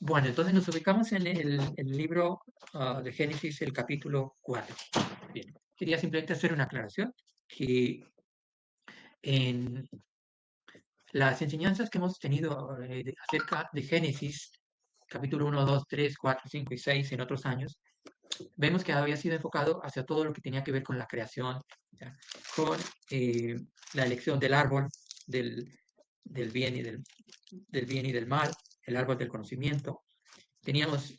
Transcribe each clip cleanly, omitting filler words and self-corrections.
Bueno, entonces nos ubicamos en el libro de Génesis, el capítulo 4. Bien, quería simplemente hacer una aclaración, que en las enseñanzas que hemos tenido acerca de Génesis, capítulo 1, 2, 3, 4, 5 y 6 en otros años, vemos que había sido enfocado hacia todo lo que tenía que ver con la creación, ¿ya? Con eh, la elección del árbol, del, del bien del bien y del mal, el árbol del conocimiento. Teníamos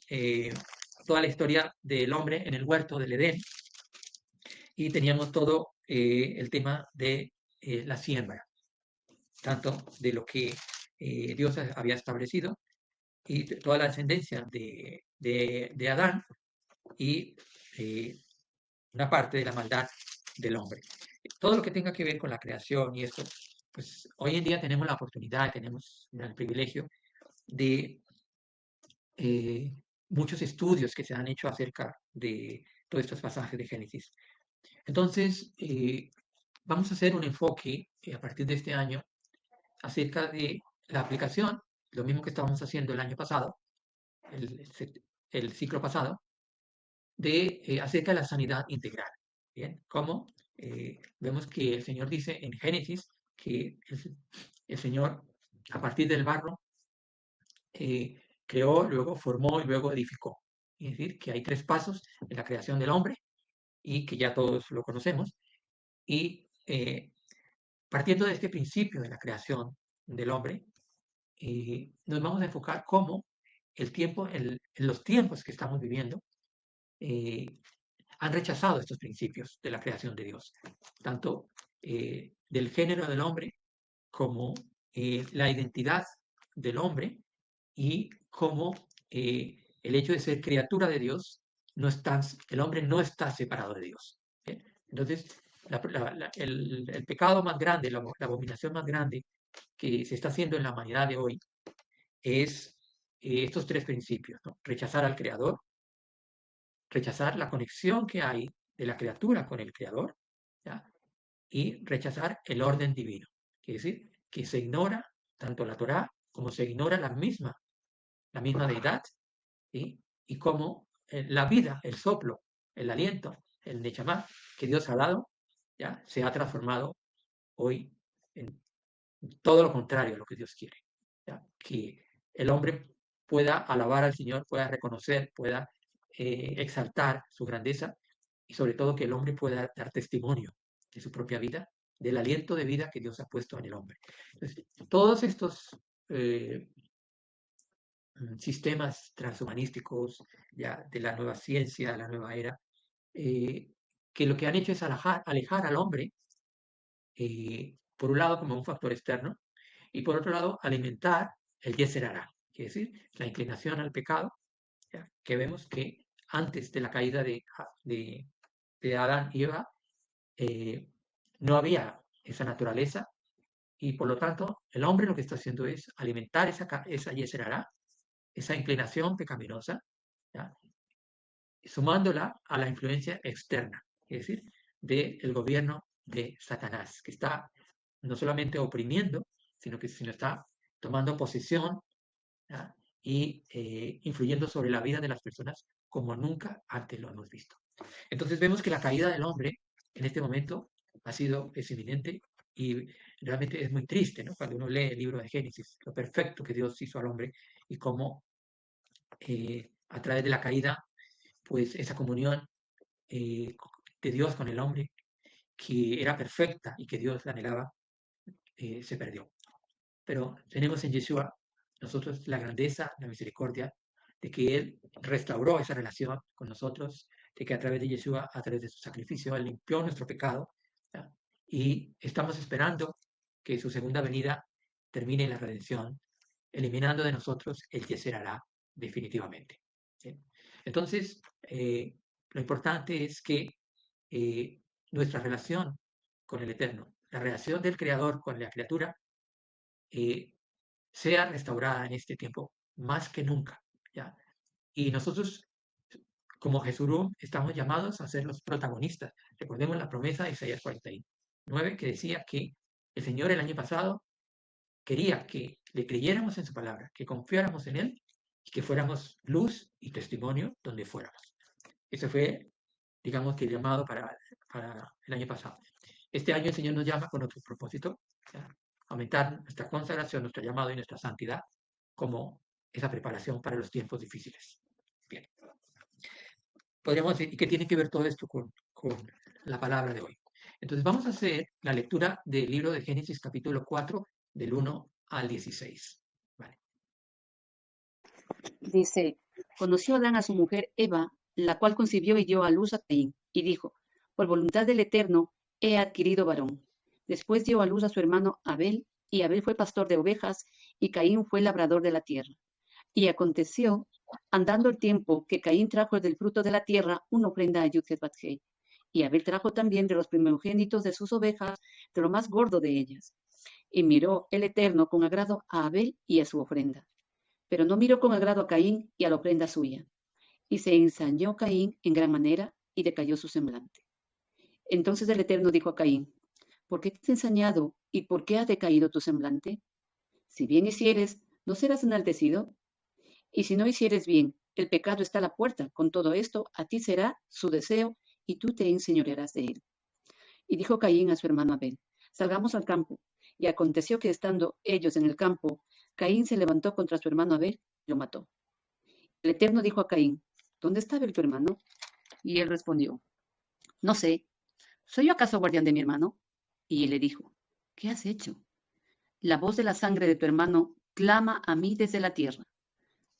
toda la historia del hombre en el huerto del Edén y teníamos todo el tema de la siembra, tanto de lo que Dios había establecido y toda la descendencia de Adán y eh, una parte de la maldad del hombre. Todo lo que tenga que ver con la creación y esto, pues hoy en día tenemos la oportunidad, tenemos el privilegio de eh, muchos estudios que se han hecho acerca de todos estos pasajes de Génesis. Entonces, vamos a hacer un enfoque a partir de este año acerca de la aplicación, lo mismo que estábamos haciendo el año pasado, el, el ciclo pasado, de acerca de la sanidad integral. Bien, como vemos que el Señor dice en Génesis que el Señor, a partir del barro, creó, luego formó y luego edificó. Es decir, que hay tres pasos en la creación del hombre y que ya todos lo conocemos. Y partiendo de este principio de la creación del hombre, nos vamos a enfocar cómo el tiempo, en los tiempos que estamos viviendo, eh, han rechazado estos principios de la creación de Dios, tanto del género del hombre como la identidad del hombre y como el hecho de ser criatura de Dios, no está, el hombre no está separado de Dios. ¿Bien? Entonces, el pecado más grande, la abominación más grande que se está haciendo en la humanidad de hoy es estos tres principios, ¿no? Rechazar al Creador, rechazar la conexión que hay de la criatura con el Creador, ¿ya? Y rechazar el orden divino. Quiere decir que se ignora tanto la Torá como se ignora la misma deidad, ¿sí? Y cómo la vida, el soplo, el aliento, el nechamá que Dios ha dado, ¿ya? Se ha transformado hoy en todo lo contrario a lo que Dios quiere. ¿Ya? Que el hombre pueda alabar al Señor, pueda reconocer, pueda exaltar su grandeza y sobre todo que el hombre pueda dar testimonio de su propia vida, del aliento de vida que Dios ha puesto en el hombre. Entonces, todos estos eh, sistemas transhumanísticos ya de la nueva ciencia, la nueva era, eh, que lo que han hecho es alejar al hombre, por un lado como un factor externo, y por otro lado alimentar el Yetzer Hará, es decir, la inclinación al pecado, ¿ya? Que vemos que antes de la caída de Adán y Eva, eh, no había esa naturaleza y por lo tanto el hombre lo que está haciendo es alimentar esa Yetzer Hará, esa inclinación pecaminosa, ¿ya? Sumándola a la influencia externa, es decir, del gobierno de Satanás, que está no solamente oprimiendo, sino está tomando posesión, ¿ya? Y influyendo sobre la vida de las personas como nunca antes lo hemos visto. Entonces vemos que la caída del hombre en este momento es inminente y realmente es muy triste, ¿no? Cuando uno lee el libro de Génesis, lo perfecto que Dios hizo al hombre y cómo a través de la caída, pues esa comunión eh, de Dios con el hombre, que era perfecta y que Dios la anhelaba, se perdió. Pero tenemos en Yeshua nosotros la grandeza, la misericordia, de que Él restauró esa relación con nosotros, de que a través de Yeshua, a través de su sacrificio, Él limpió nuestro pecado, ¿ya? Y estamos esperando que su segunda venida termine la redención, eliminando de nosotros el que será definitivamente. ¿Sí? Entonces, lo importante es que nuestra relación con el Eterno, la relación del Creador con la criatura, eh, sea restaurada en este tiempo más que nunca, ¿ya? Y nosotros, como Jesurum, estamos llamados a ser los protagonistas. Recordemos la promesa de Isaías 49, que decía que el Señor el año pasado quería que le creyéramos en su palabra, que confiáramos en Él y que fuéramos luz y testimonio donde fuéramos. Ese fue, digamos, que el llamado para el año pasado. Este año el Señor nos llama con otro propósito, ¿ya? Aumentar nuestra consagración, nuestro llamado y nuestra santidad como esa preparación para los tiempos difíciles. Bien, podríamos decir, ¿y qué tiene que ver todo esto con la palabra de hoy? Entonces vamos a hacer la lectura del libro de Génesis capítulo 4, del 1 al 16. Vale. Dice, conoció Adán a su mujer Eva, la cual concibió y dio a luz a Caín, y dijo, por voluntad del Eterno he adquirido varón. Después dio a luz a su hermano Abel, y Abel fue pastor de ovejas, y Caín fue labrador de la tierra. Y aconteció, andando el tiempo, que Caín trajo del fruto de la tierra una ofrenda a Yud-Heh-Vav-Heh. Y Abel trajo también de los primogénitos de sus ovejas, de lo más gordo de ellas. Y miró el Eterno con agrado a Abel y a su ofrenda. Pero no miró con agrado a Caín y a la ofrenda suya. Y se ensañó Caín en gran manera y decayó su semblante. Entonces el Eterno dijo a Caín, ¿por qué te has ensañado y por qué ha decaído tu semblante? Si bien hicieres, ¿no serás enaltecido? Y si no hicieres bien, el pecado está a la puerta. Con todo esto, a ti será su deseo y tú te enseñorearás de él. Y dijo Caín a su hermano Abel, salgamos al campo. Y aconteció que estando ellos en el campo, Caín se levantó contra su hermano Abel y lo mató. El Eterno dijo a Caín, ¿dónde está Abel tu hermano? Y él respondió, no sé, ¿soy yo acaso guardián de mi hermano? Y él le dijo, ¿qué has hecho? La voz de la sangre de tu hermano clama a mí desde la tierra.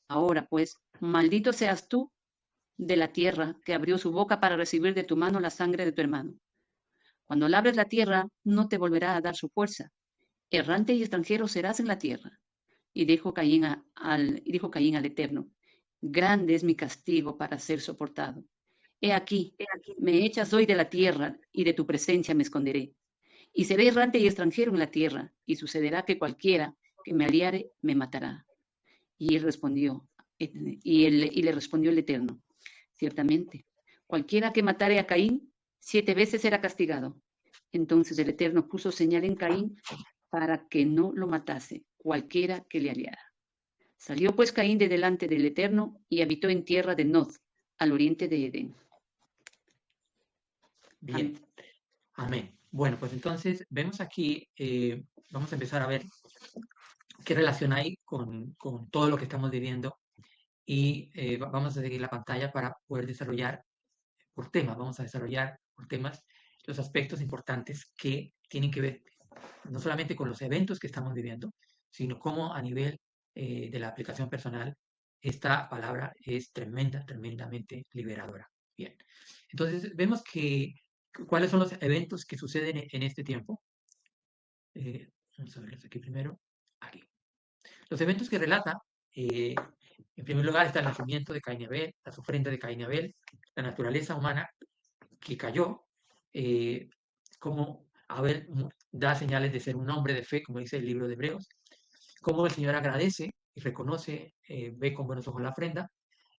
Ahora pues, maldito seas tú de la tierra que abrió su boca para recibir de tu mano la sangre de tu hermano. Cuando labres la tierra, no te volverá a dar su fuerza. Errante y extranjero serás en la tierra. Y dijo Caín al Eterno, grande es mi castigo para ser soportado. He aquí, me echas hoy de la tierra y de tu presencia me esconderé. Y seré errante y extranjero en la tierra, y sucederá que cualquiera que me aliare me matará. Y él respondió, y le respondió el Eterno, ciertamente, cualquiera que matare a Caín, 7 veces será castigado. Entonces el Eterno puso señal en Caín para que no lo matase cualquiera que le aliara. Salió pues Caín de delante del Eterno y habitó en tierra de Nod, al oriente de Edén. Bien, amén. Bueno, pues entonces vemos aquí, vamos a empezar a ver qué relación hay con todo lo que estamos viviendo y vamos a seguir la pantalla para poder desarrollar por temas, vamos a desarrollar por temas los aspectos importantes que tienen que ver no solamente con los eventos que estamos viviendo, sino cómo a nivel de la aplicación personal esta palabra es tremenda, tremendamente liberadora. Bien, entonces vemos que cuáles son los eventos que suceden en este tiempo. Vamos a verlos aquí primero. Aquí. Los eventos que relata, eh, en primer lugar, está el nacimiento de Caín y Abel, las ofrendas de Caín y Abel, la naturaleza humana que cayó, eh, como Abel da señales de ser un hombre de fe, como dice el libro de Hebreos, cómo el Señor agradece y reconoce, ve con buenos ojos la ofrenda,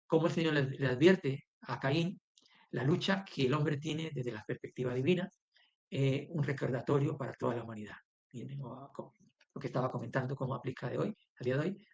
cómo el Señor le advierte a Caín la lucha que el hombre tiene desde la perspectiva divina, un recordatorio para toda la humanidad. Bien, lo que estaba comentando, cómo aplica de hoy, a día de hoy,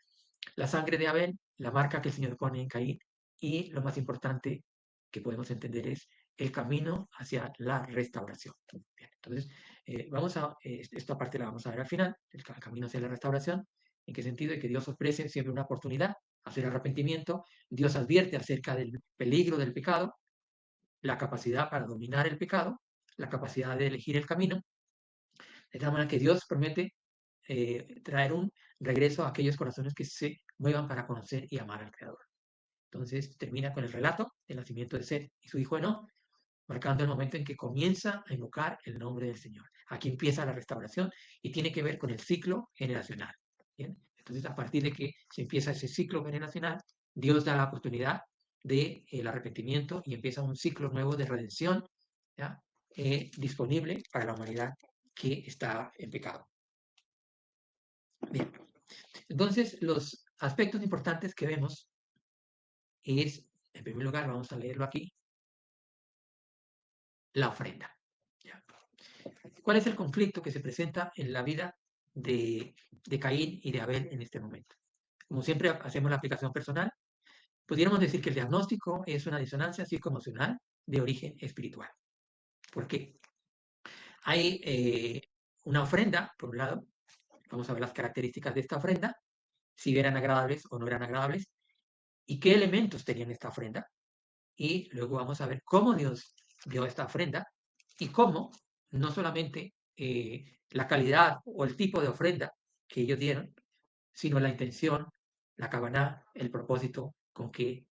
la sangre de Abel, la marca que el Señor pone en Caín, y lo más importante que podemos entender es el camino hacia la restauración. Bien, entonces, esta parte la vamos a ver al final, el camino hacia la restauración. ¿En qué sentido? De que Dios ofrece siempre una oportunidad, hacer arrepentimiento, Dios advierte acerca del peligro del pecado, la capacidad para dominar el pecado, la capacidad de elegir el camino, de tal manera que Dios promete traer un regreso a aquellos corazones que se muevan para conocer y amar al Creador. Entonces termina con el relato del nacimiento de Seth y su hijo Enoch, marcando el momento en que comienza a invocar el nombre del Señor. Aquí empieza la restauración y tiene que ver con el ciclo generacional. ¿Bien? Entonces, a partir de que se empieza ese ciclo generacional, Dios da la oportunidad del arrepentimiento y empieza un ciclo nuevo de redención, ¿ya? Disponible para la humanidad que está en pecado. Bien, entonces los aspectos importantes que vemos es, en primer lugar, vamos a leerlo aquí, la ofrenda. ¿Ya? ¿Cuál es el conflicto que se presenta en la vida de Caín y de Abel en este momento? como siempre hacemos la aplicación personal, pudiéramos decir que el diagnóstico es una disonancia psicoemocional de origen espiritual. ¿Por qué? Hay una ofrenda, por un lado, vamos a ver las características de esta ofrenda, si eran agradables o no eran agradables, y qué elementos tenían esta ofrenda, y luego vamos a ver cómo Dios dio esta ofrenda y cómo no solamente la calidad o el tipo de ofrenda que ellos dieron, sino la intención, la kavaná, el propósito con que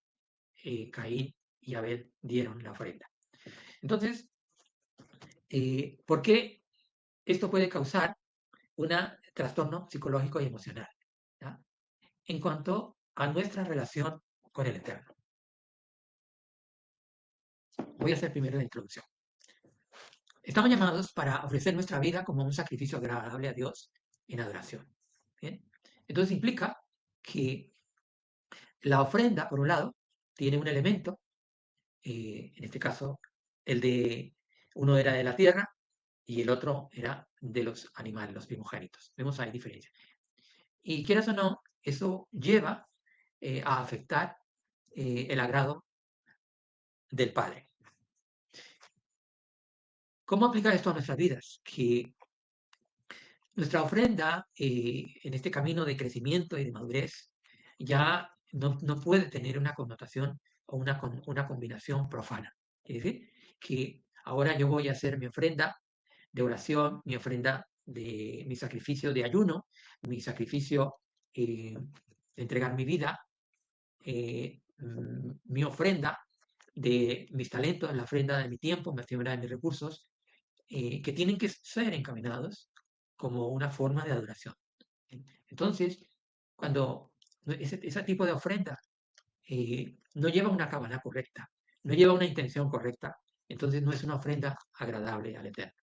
Caín y Abel dieron la ofrenda. Entonces, ¿por qué esto puede causar un trastorno psicológico y emocional? ¿Ya? En cuanto a nuestra relación con el Eterno. Voy a hacer primero la introducción. Estamos llamados para ofrecer nuestra vida como un sacrificio agradable a Dios en adoración. ¿Bien? Entonces implica que la ofrenda, por un lado, tiene un elemento, en este caso, el de uno era de la tierra y el otro era de los animales, los primogénitos. Vemos ahí diferencia. Y quieras o no, eso lleva a afectar el agrado del Padre. ¿Cómo aplica esto a nuestras vidas? Que nuestra ofrenda en este camino de crecimiento y de madurez ya no puede tener una connotación o una combinación profana. Es decir, que ahora yo voy a hacer mi ofrenda de oración, mi ofrenda de mi sacrificio de ayuno, mi sacrificio de entregar mi vida, mi ofrenda de mis talentos, la ofrenda de mi tiempo, la ofrenda de mis recursos, que tienen que ser encaminados como una forma de adoración. Entonces, cuando ese tipo de ofrenda no lleva una cabana correcta, no lleva una intención correcta, entonces no es una ofrenda agradable al Eterno.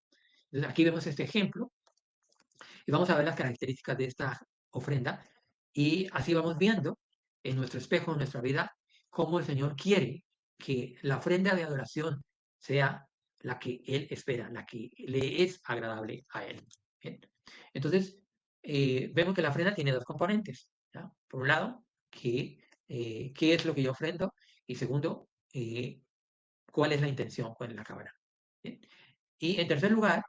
Entonces, aquí vemos este ejemplo y vamos a ver las características de esta ofrenda y así vamos viendo en nuestro espejo, en nuestra vida, cómo el Señor quiere que la ofrenda de adoración sea la que Él espera, la que le es agradable a Él. ¿Bien? Entonces, vemos que la ofrenda tiene dos componentes. ¿Ya? Por un lado, qué es lo que yo ofrendo y segundo, cuál es la intención, cuál es la cámara. Y en tercer lugar,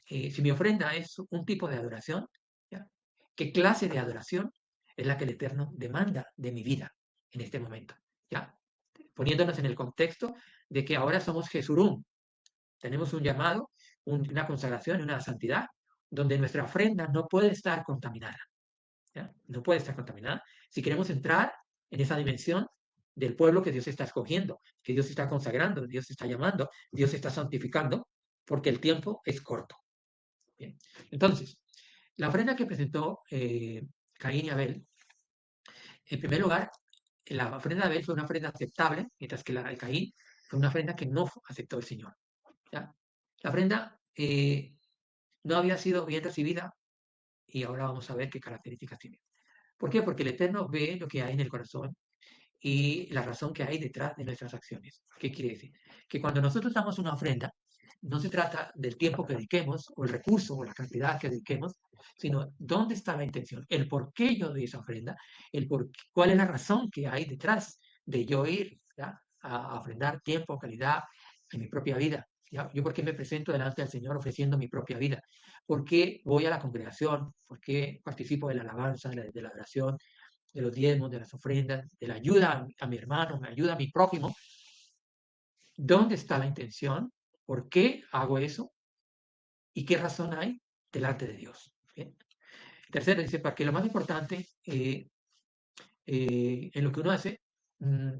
si mi ofrenda es un tipo de adoración, ¿ya? ¿Qué clase de adoración es la que el Eterno demanda de mi vida en este momento? ¿Ya? Poniéndonos en el contexto de que ahora somos Jesurum, tenemos un llamado, una consagración, una santidad, donde nuestra ofrenda no puede estar contaminada. ¿Ya? No puede estar contaminada. Si queremos entrar en esa dimensión del pueblo que Dios está escogiendo, que Dios está consagrando, Dios está llamando, Dios está santificando, porque el tiempo es corto. Bien. Entonces, la ofrenda que presentó Caín y Abel, en primer lugar, la ofrenda de Abel fue una ofrenda aceptable, mientras que la de Caín fue una ofrenda que no aceptó el Señor. ¿Ya? La ofrenda no había sido bien recibida y ahora vamos a ver qué características tiene. ¿Por qué? Porque el Eterno ve lo que hay en el corazón y la razón que hay detrás de nuestras acciones. ¿Qué quiere decir? Que cuando nosotros damos una ofrenda, no se trata del tiempo que dediquemos o el recurso o la cantidad que dediquemos, sino dónde está la intención, el por qué yo doy esa ofrenda, cuál es la razón que hay detrás de yo ir, ¿ya? A ofrendar tiempo, calidad en mi propia vida. ¿Ya? Yo por qué me presento delante del Señor ofreciendo mi propia vida, por qué voy a la congregación, por qué participo de la alabanza, de la oración, de los diezmos, de las ofrendas, de la ayuda a mi hermano, me ayuda a mi prójimo. ¿Dónde está la intención? ¿Por qué hago eso? ¿Y qué razón hay delante de Dios? ¿Bien? Tercero, dice, porque lo más importante en lo que uno hace mm,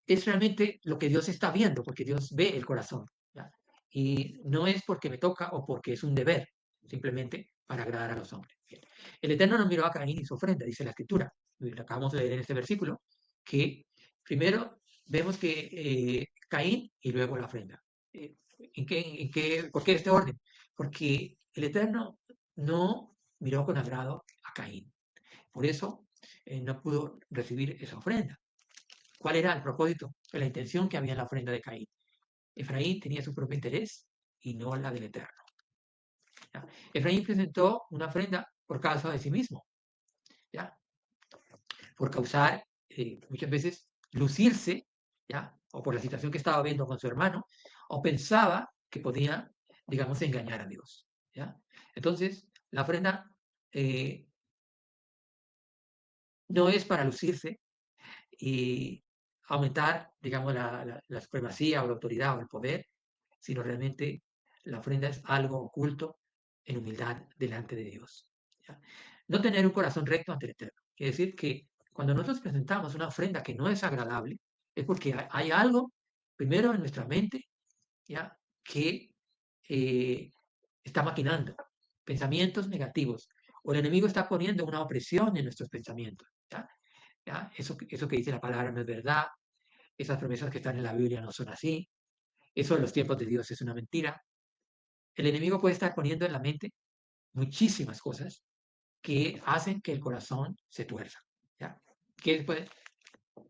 es realmente lo que Dios está viendo, porque Dios ve el corazón. ¿Ya? Y no es porque me toca o porque es un deber, simplemente para agradar a los hombres. Bien. El Eterno no miró a Caín y su ofrenda, dice la Escritura. Lo acabamos de leer en este versículo, que primero vemos que Caín y luego la ofrenda. ¿Por qué este orden? Porque el Eterno no miró con agrado a Caín. Por eso no pudo recibir esa ofrenda. ¿Cuál era el propósito? La intención que había en la ofrenda de Caín. Efraín tenía su propio interés y no la del Eterno. ¿Ya? Efraín presentó una ofrenda por causa de sí mismo, ¿ya? Por causar, muchas veces, lucirse, ¿ya? O por la situación que estaba viendo con su hermano, o pensaba que podía, digamos, engañar a Dios, ¿ya? Entonces, la ofrenda no es para lucirse y aumentar, digamos, la supremacía o la autoridad o el poder, sino realmente la ofrenda es algo oculto en humildad delante de Dios, ¿ya? No tener un corazón recto ante el Eterno. Quiere decir que cuando nosotros presentamos una ofrenda que no es agradable, es porque hay algo, primero en nuestra mente, ¿ya? Que está maquinando pensamientos negativos, o el enemigo está poniendo una opresión en nuestros pensamientos, ¿ya? ¿Ya? Eso que dice la palabra no es verdad, esas promesas que están en la Biblia no son así, eso de los tiempos de Dios es una mentira. El enemigo puede estar poniendo en la mente muchísimas cosas que hacen que el corazón se tuerza, ¿ya? Que puede,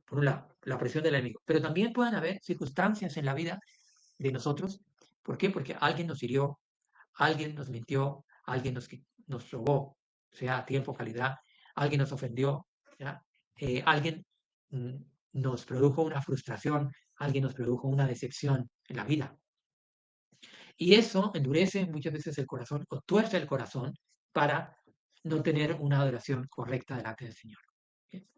por un lado, la presión del enemigo, pero también pueden haber circunstancias en la vida de nosotros. ¿Por qué? Porque alguien nos hirió, alguien nos mintió, alguien nos robó, sea tiempo, calidad, alguien nos ofendió, ¿ya? Alguien mm, nos produjo una frustración, alguien nos produjo una decepción en la vida. Y eso endurece muchas veces el corazón o tuerce el corazón para no tener una adoración correcta delante del Señor. ¿Bien?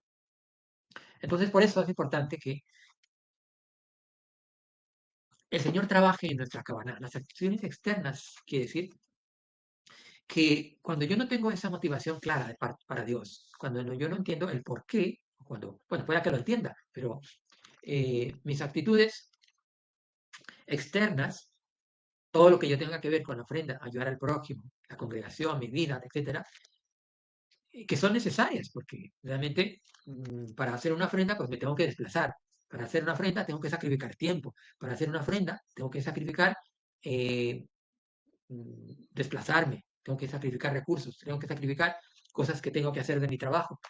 Entonces, por eso es importante que el Señor trabaje en nuestra cabana. Las acciones externas, quiere decir que cuando yo no tengo esa motivación clara para Dios, cuando yo no entiendo el por qué, cuando, bueno, pueda que lo entienda, pero mis actitudes externas, todo lo que yo tenga que ver con la ofrenda, ayudar al prójimo, la congregación, mi vida, etcétera, que son necesarias, porque realmente para hacer una ofrenda, pues me tengo que desplazar. Para hacer una ofrenda tengo que sacrificar tiempo. Para hacer una ofrenda tengo que sacrificar eh, desplazarme, tengo que sacrificar recursos, tengo que sacrificar cosas que tengo que hacer de mi trabajo.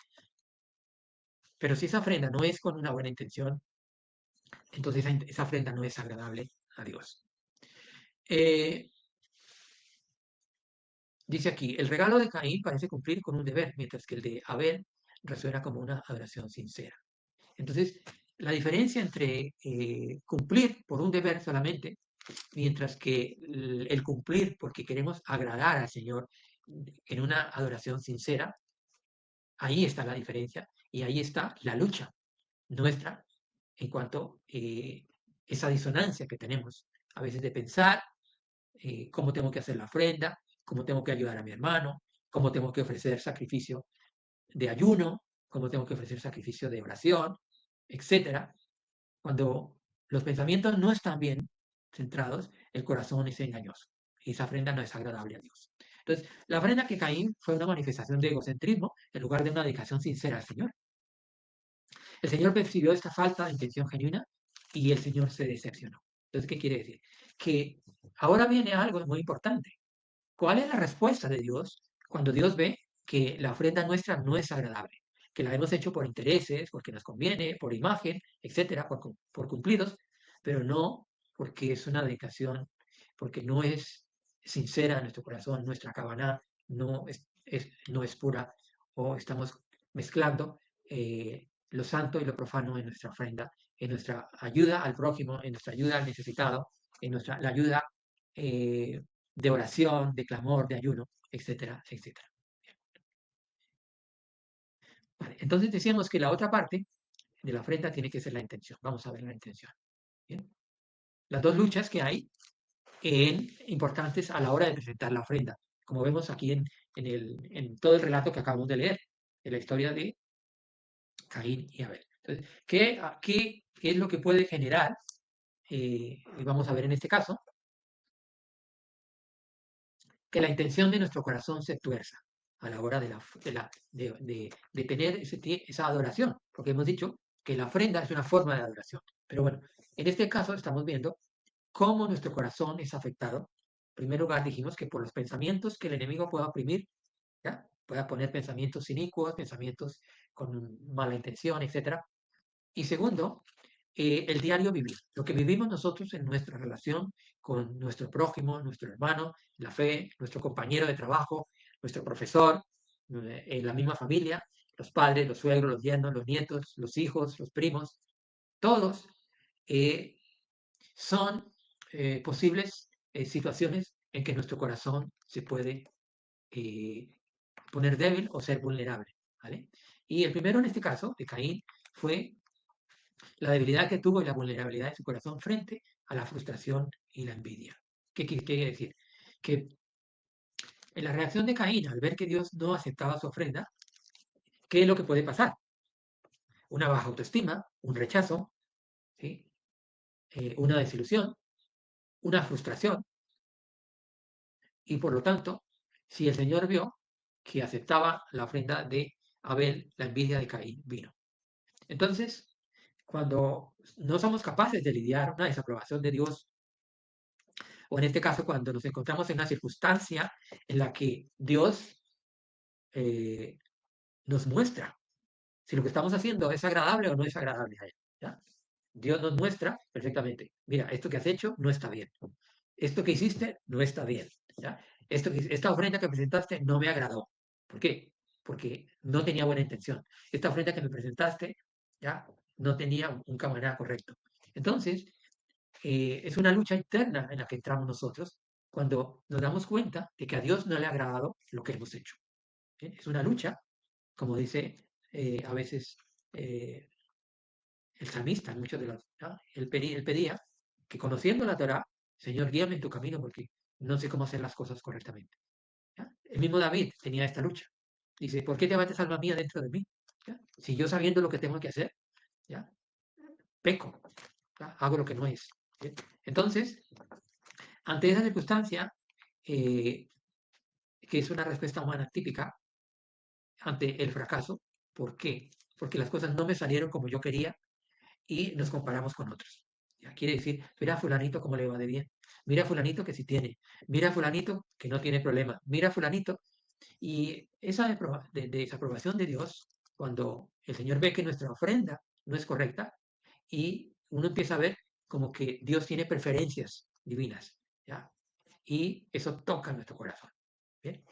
Pero si esa ofrenda no es con una buena intención, entonces esa ofrenda no es agradable a Dios. Dice aquí, el regalo de Caín parece cumplir con un deber, mientras que el de Abel resuena como una adoración sincera. Entonces, la diferencia entre cumplir por un deber solamente, mientras que el cumplir porque queremos agradar al Señor en una adoración sincera, ahí está la diferencia y ahí está la lucha nuestra en cuanto a esa disonancia que tenemos a veces de pensar cómo tengo que hacer la ofrenda, cómo tengo que ayudar a mi hermano, cómo tengo que ofrecer sacrificio de ayuno, cómo tengo que ofrecer sacrificio de oración, etcétera. Cuando los pensamientos no están bien centrados, el corazón es engañoso y esa ofrenda no es agradable a Dios. Entonces, la ofrenda que Caín fue una manifestación de egocentrismo en lugar de una dedicación sincera al Señor. El Señor percibió esta falta de intención genuina y el Señor se decepcionó. Entonces, ¿qué quiere decir? Que ahora viene algo muy importante. ¿Cuál es la respuesta de Dios cuando Dios ve que la ofrenda nuestra no es agradable? Que la hemos hecho por intereses, porque nos conviene, por imagen, etcétera, por cumplidos, pero no porque es una dedicación, porque no es sincera nuestro corazón, nuestra cabana no es pura, o estamos mezclando lo santo y lo profano en nuestra ofrenda, en nuestra ayuda al prójimo, en nuestra ayuda al necesitado, la ayuda de oración, de clamor, de ayuno, etcétera, etcétera. Vale, entonces decíamos que la otra parte de la ofrenda tiene que ser la intención. Vamos a ver la intención. ¿Bien? Las dos luchas que hay importantes a la hora de presentar la ofrenda, como vemos aquí en todo el relato que acabamos de leer, de la historia de Caín y Abel. Entonces, ¿qué es lo que puede generar? Y vamos a ver en este caso, que la intención de nuestro corazón se tuerza a la hora de tener esa adoración, porque hemos dicho que la ofrenda es una forma de adoración. Pero bueno, en este caso estamos viendo cómo nuestro corazón es afectado. En primer lugar, dijimos que por los pensamientos que el enemigo pueda oprimir, ¿ya? Pueda poner pensamientos inicuos, pensamientos con mala intención, etc. Y segundo, el diario vivir, lo que vivimos nosotros en nuestra relación con nuestro prójimo, nuestro hermano, la fe, nuestro compañero de trabajo, nuestro profesor, en la misma familia, los padres, los suegros, los yernos, los nietos, los hijos, los primos, todos eh, son posibles situaciones en que nuestro corazón se puede eh, poner débil o ser vulnerable, ¿vale? Y el primero en este caso, de Caín, fue la debilidad que tuvo y la vulnerabilidad de su corazón frente a la frustración y la envidia. ¿Qué quiere decir? Que en la reacción de Caín, al ver que Dios no aceptaba su ofrenda, ¿qué es lo que puede pasar? Una baja autoestima, un rechazo, ¿sí? Una desilusión, una frustración, y por lo tanto, si el Señor vio que aceptaba la ofrenda de Abel, la envidia de Caín vino. Entonces, cuando no somos capaces de lidiar una desaprobación de Dios, o en este caso cuando nos encontramos en una circunstancia en la que Dios eh, nos muestra si lo que estamos haciendo es agradable o no es agradable a Él. ¿Ya? Dios nos muestra perfectamente, mira, esto que has hecho no está bien, esto que hiciste no está bien, ¿ya? Esta ofrenda que presentaste no me agradó. ¿Por qué? Porque no tenía buena intención. Esta ofrenda que me presentaste ya no tenía un camarada correcto. Entonces, es una lucha interna en la que entramos nosotros cuando nos damos cuenta de que a Dios no le ha agradado lo que hemos hecho. ¿Bien? Es una lucha, como dice a veces eh, el salmista, muchos de los, ¿no? Él pedía que conociendo la Torah, Señor, guíame en tu camino porque no sé cómo hacer las cosas correctamente. ¿Ya? El mismo David tenía esta lucha. Dice, ¿por qué te metes alma mía dentro de mí? ¿Ya? Si yo sabiendo lo que tengo que hacer, ¿ya? Peco, ¿ya? Hago lo que no es. ¿Bien? Entonces, ante esa circunstancia, eh, que es una respuesta humana típica ante el fracaso, ¿por qué? Porque las cosas no me salieron como yo quería y nos comparamos con otros. Ya quiere decir, mira a fulanito cómo le va de bien, mira a fulanito que sí tiene, mira a fulanito que no tiene problema, mira a fulanito. Y esa desaprobación de Dios, cuando el Señor ve que nuestra ofrenda no es correcta y uno empieza a ver como que Dios tiene preferencias divinas, ¿ya? Y eso toca nuestro corazón. ¿Bien?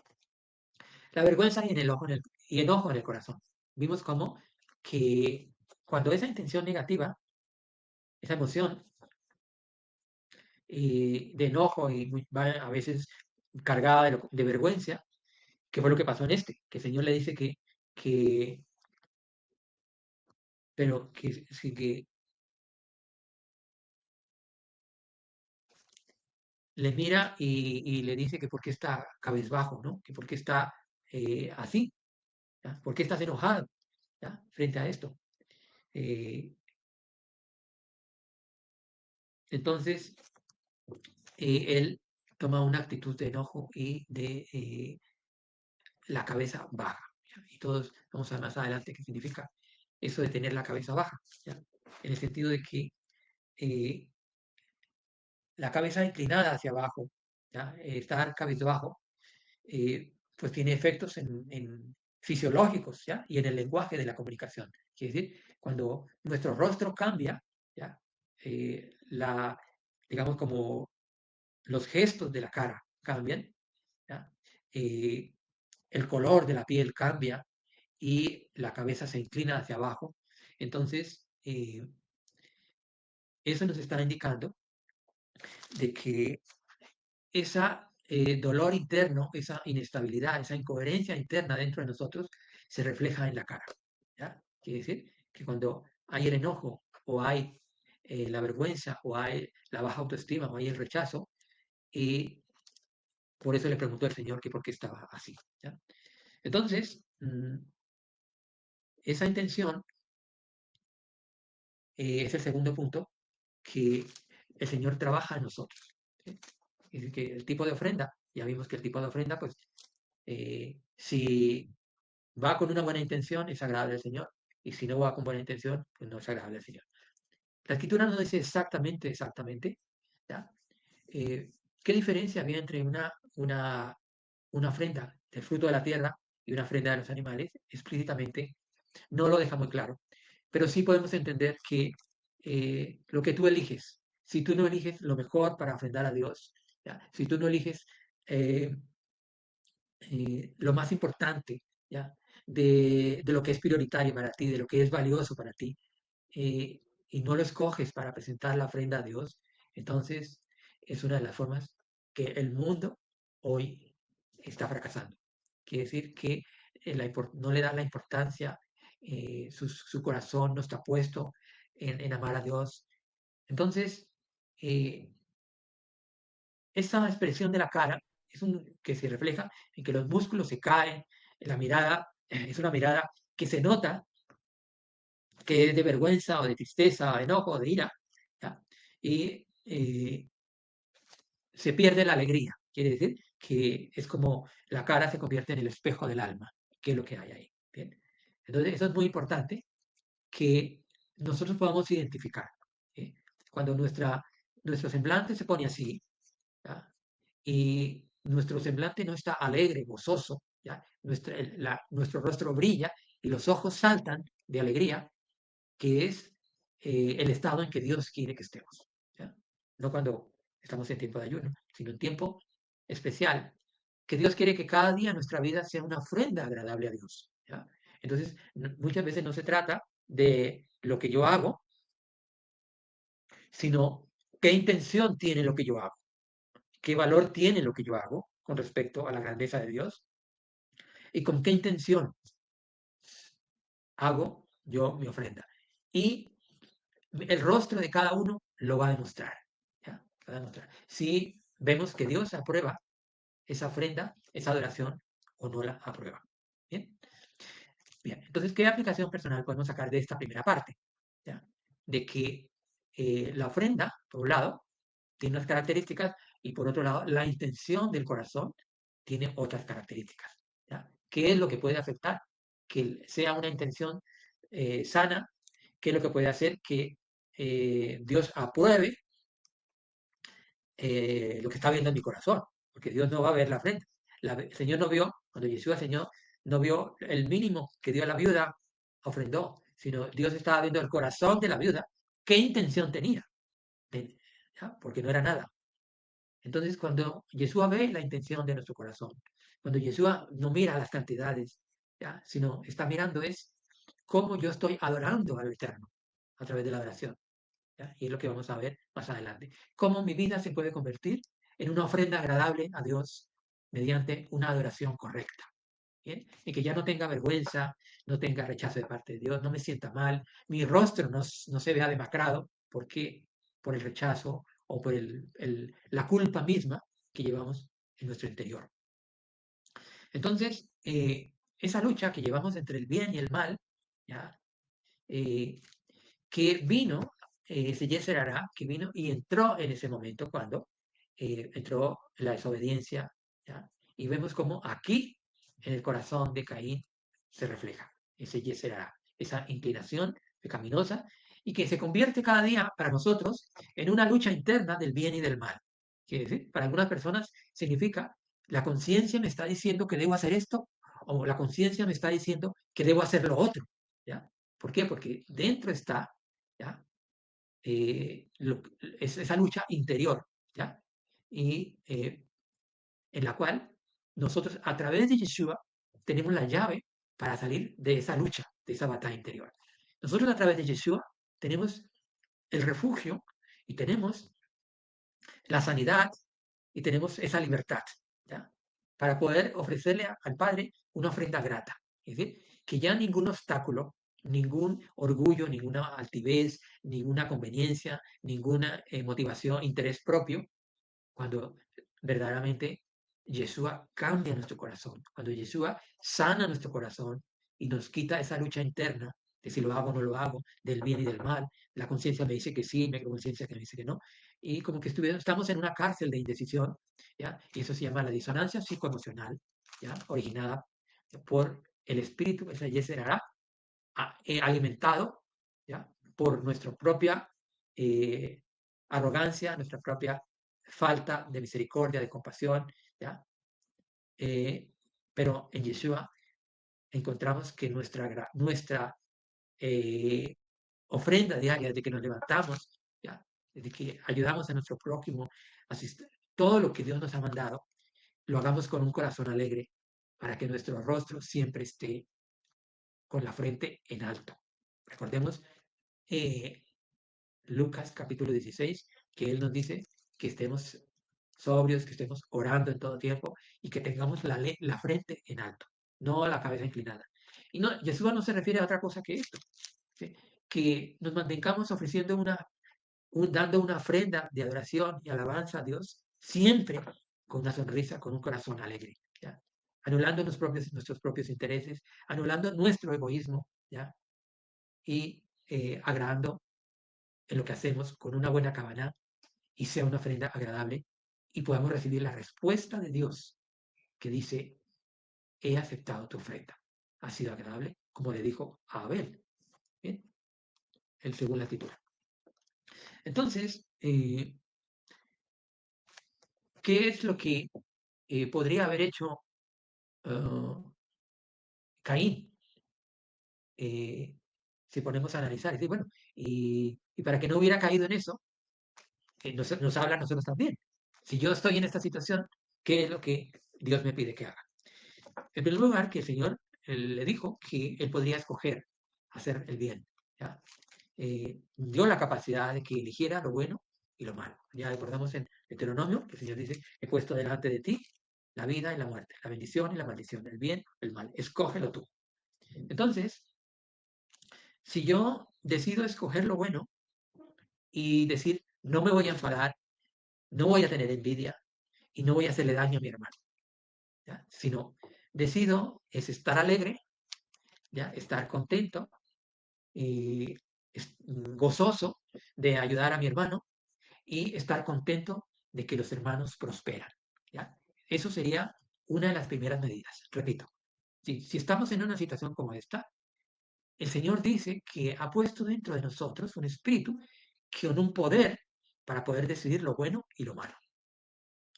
La vergüenza y, y enojo en el corazón. Vimos cómo que cuando esa intención negativa, esa emoción de enojo y va a veces cargada de vergüenza, que fue lo que pasó en este, que el Señor le dice que pero sí que le mira y le dice que por qué está cabizbajo, ¿no? Que por qué está así, ¿ya? ¿Por qué estás enojado, ¿ya? Frente a esto. Eh, entonces, él toma una actitud de enojo y de la cabeza baja. ¿Ya? Y todos vamos a ver más adelante qué significa eso de tener la cabeza baja, ¿ya? En el sentido de que eh, la cabeza inclinada hacia abajo, ¿ya? Estar cabizbajo, pues tiene efectos fisiológicos, ¿ya? Y en el lenguaje de la comunicación. Quiere decir, cuando nuestro rostro cambia, ¿ya? La, digamos, como los gestos de la cara cambian, ¿ya? Eh, el color de la piel cambia y la cabeza se inclina hacia abajo. Entonces, eso nos está indicando de que ese dolor interno, esa inestabilidad, esa incoherencia interna dentro de nosotros se refleja en la cara. ¿Ya? Quiere decir que cuando hay el enojo o hay la vergüenza o hay la baja autoestima o hay el rechazo, y por eso le preguntó el Señor que por qué estaba así. ¿Ya? Entonces, esa intención es el segundo punto que el Señor trabaja en nosotros. ¿Sí? Es decir, que el tipo de ofrenda, ya vimos que el tipo de ofrenda, pues, si va con una buena intención, es agradable al Señor, y si no va con buena intención, pues no es agradable al Señor. La Escritura no dice exactamente, ¿ya? ¿Qué diferencia había entre una ofrenda del fruto de la tierra y una ofrenda de los animales? Explícitamente no lo deja muy claro, pero sí podemos entender que lo que tú eliges, si tú no eliges lo mejor para ofrendar a Dios, ¿ya? Si tú no eliges lo más importante ¿ya? De lo que es prioritario para ti, de lo que es valioso para ti, eh, y no lo escoges para presentar la ofrenda a Dios, entonces es una de las formas que el mundo hoy está fracasando. Quiere decir que no le da la importancia, su corazón no está puesto en amar a Dios. Entonces, eh, esa expresión de la cara que se refleja en que los músculos se caen, la mirada es una mirada que se nota que es de vergüenza o de tristeza, de enojo, o de ira, ¿ya? Y se pierde la alegría. Quiere decir que es como la cara se convierte en el espejo del alma, que es lo que hay ahí. ¿Bien? Entonces, eso es muy importante que nosotros podamos identificar. ¿Sí? Cuando nuestro semblante se pone así, ¿ya? Y nuestro semblante no está alegre, gozoso, ¿ya? Nuestro rostro brilla y los ojos saltan de alegría, que es el estado en que Dios quiere que estemos. ¿Ya? No cuando estamos en tiempo de ayuno, sino en tiempo especial, que Dios quiere que cada día nuestra vida sea una ofrenda agradable a Dios. ¿Ya? Entonces, muchas veces no se trata de lo que yo hago, sino qué intención tiene lo que yo hago, qué valor tiene lo que yo hago con respecto a la grandeza de Dios y con qué intención hago yo mi ofrenda. Y el rostro de cada uno lo va a demostrar. ¿Ya? Lo va a demostrar. Si vemos que Dios aprueba esa ofrenda, esa adoración, o no la aprueba. Bien, bien. Entonces, ¿qué aplicación personal podemos sacar de esta primera parte? ¿Ya? De que la ofrenda, por un lado, tiene unas características y por otro lado, la intención del corazón tiene otras características. ¿Ya? ¿Qué es lo que puede afectar? Que sea una intención sana, ¿qué es lo que puede hacer que Dios apruebe lo que está viendo en mi corazón? Porque Dios no va a ver la frente. El Señor no vio, cuando Jesús Señor, no vio el mínimo que dio a la viuda, ofrendó, sino Dios estaba viendo el corazón de la viuda. ¿Qué intención tenía? ¿Ya? Porque no era nada. Entonces, cuando Yeshua ve la intención de nuestro corazón, cuando Yeshua no mira las cantidades, ¿ya? Sino está mirando es cómo yo estoy adorando al Eterno a través de la adoración. ¿Ya? Y es lo que vamos a ver más adelante. Cómo mi vida se puede convertir en una ofrenda agradable a Dios mediante una adoración correcta. ¿Bien? Y que ya no tenga vergüenza, no tenga rechazo de parte de Dios, no me sienta mal, mi rostro no se vea demacrado. ¿Por qué? Por el rechazo o por la culpa misma que llevamos en nuestro interior. Entonces, esa lucha que llevamos entre el bien y el mal, ¿ya? Eh, que vino, ese Yeser Hará, que vino y entró en ese momento cuando entró la desobediencia, ¿ya? Y vemos cómo aquí, en el corazón de Caín, se refleja ese Yeser Hará, esa inclinación pecaminosa, y que se convierte cada día para nosotros en una lucha interna del bien y del mal. Quiere decir, para algunas personas significa, la conciencia me está diciendo que debo hacer esto, o la conciencia me está diciendo que debo hacer lo otro, ¿ya? ¿Por qué? Porque dentro está, ¿ya? Es esa lucha interior, ¿ya? Y en la cual nosotros a través de Yeshua tenemos la llave para salir de esa lucha, de esa batalla interior. Nosotros a través de Yeshua tenemos el refugio y tenemos la sanidad y tenemos esa libertad, ¿ya? Para poder ofrecerle al Padre una ofrenda grata. Es decir, que ya ningún obstáculo, ningún orgullo, ninguna altivez, ninguna conveniencia, ninguna motivación, interés propio, cuando verdaderamente Yeshua cambia nuestro corazón, cuando Yeshua sana nuestro corazón y nos quita esa lucha interna de si lo hago o no lo hago, del bien y del mal. La conciencia me dice que sí, la conciencia que me dice que no. Y como que estamos en una cárcel de indecisión, ¿ya? Y eso se llama la disonancia psicoemocional, ¿ya? Originada por el espíritu, ese Yeser Hará, alimentado, ¿ya? Por nuestra propia eh, arrogancia, nuestra propia falta de misericordia, de compasión, ¿ya? Eh, pero en Yeshua encontramos que nuestra eh, ofrenda diaria, de que nos levantamos, ¿ya? De que ayudamos a nuestro prójimo, todo lo que Dios nos ha mandado, lo hagamos con un corazón alegre, para que nuestro rostro siempre esté con la frente en alto. Recordemos eh, Lucas capítulo 16, que Él nos dice que estemos sobrios, que estemos orando en todo tiempo y que tengamos la frente en alto, no la cabeza inclinada. Y no, Jesús no se refiere a otra cosa que esto, ¿sí? Que nos mantengamos ofreciendo dando una ofrenda de adoración y alabanza a Dios, siempre con una sonrisa, con un corazón alegre, ¿ya? Anulando nuestros propios intereses, anulando nuestro egoísmo, ¿ya? Y agradando en lo que hacemos con una buena cabana y sea una ofrenda agradable y podamos recibir la respuesta de Dios que dice, he aceptado tu ofrenda. Ha sido agradable, como le dijo a Abel. ¿Bien? El según la titula. Entonces, ¿qué es lo que podría haber hecho Caín? Si ponemos a analizar, y decir, bueno, y para que no hubiera caído en eso, nos habla a nosotros también. Si yo estoy en esta situación, ¿qué es lo que Dios me pide que haga? En primer lugar, que el Señor le dijo que él podría escoger hacer el bien. ¿Ya? Dio la capacidad de que eligiera lo bueno y lo malo. Ya recordamos en Deuteronomio que el Señor dice, he puesto delante de ti la vida y la muerte, la bendición y la maldición, el bien, el mal. Escógelo tú. Entonces, si yo decido escoger lo bueno y decir, no me voy a enfadar, no voy a tener envidia y no voy a hacerle daño a mi hermano, ¿ya? Sino decido es estar alegre, ¿ya? Estar contento y gozoso de ayudar a mi hermano y estar contento de que los hermanos prosperan, ¿ya? Eso sería una de las primeras medidas. Repito, si estamos en una situación como esta, el Señor dice que ha puesto dentro de nosotros un espíritu con un poder para poder decidir lo bueno y lo malo.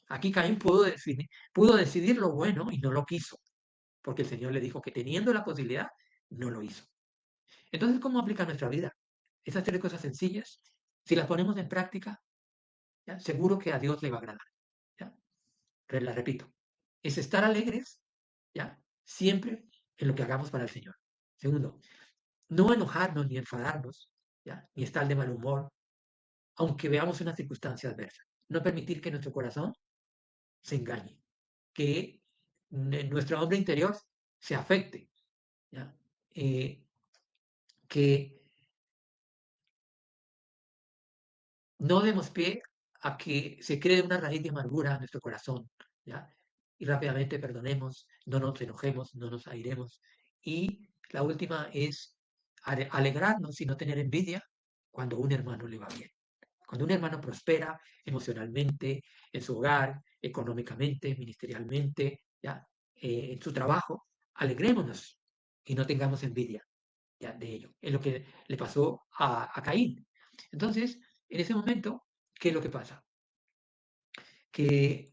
Aquí Caín pudo decidir lo bueno y no lo quiso, porque el Señor le dijo que teniendo la posibilidad, no lo hizo. Entonces, ¿cómo aplica nuestra vida? Esas tres cosas sencillas, si las ponemos en práctica, ¿ya? Seguro que a Dios le va a agradar. ¿Ya? Pero la repito, es estar alegres, ¿ya? Siempre en lo que hagamos para el Señor. Segundo, no enojarnos ni enfadarnos, ¿ya? Ni estar de mal humor, aunque veamos una circunstancia adversa. No permitir que nuestro corazón se engañe, que nuestro hombre interior se afecte, ¿ya? Que no demos pie a que se cree una raíz de amargura en nuestro corazón, ¿ya? Y rápidamente perdonemos, no nos enojemos, no nos airemos. Y la última es alegrarnos y no tener envidia cuando a un hermano le va bien. Cuando un hermano prospera emocionalmente, en su hogar, económicamente, ministerialmente, ¿ya? En su trabajo, alegrémonos y no tengamos envidia, ¿ya? De ello. Es lo que le pasó a Caín. Entonces, en ese momento, ¿qué es lo que pasa? Que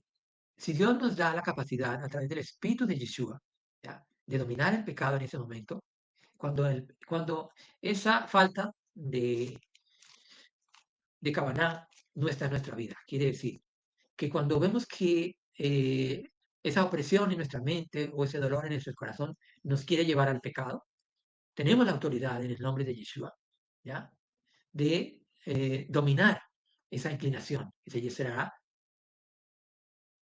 si Dios nos da la capacidad a través del Espíritu de Yeshua, ¿ya? De dominar el pecado en ese momento, cuando esa falta de Kavaná no está en nuestra vida, quiere decir que cuando vemos que esa opresión en nuestra mente o ese dolor en nuestro corazón nos quiere llevar al pecado, tenemos la autoridad en el nombre de Yeshua, ¿ya? De dominar esa inclinación, ese será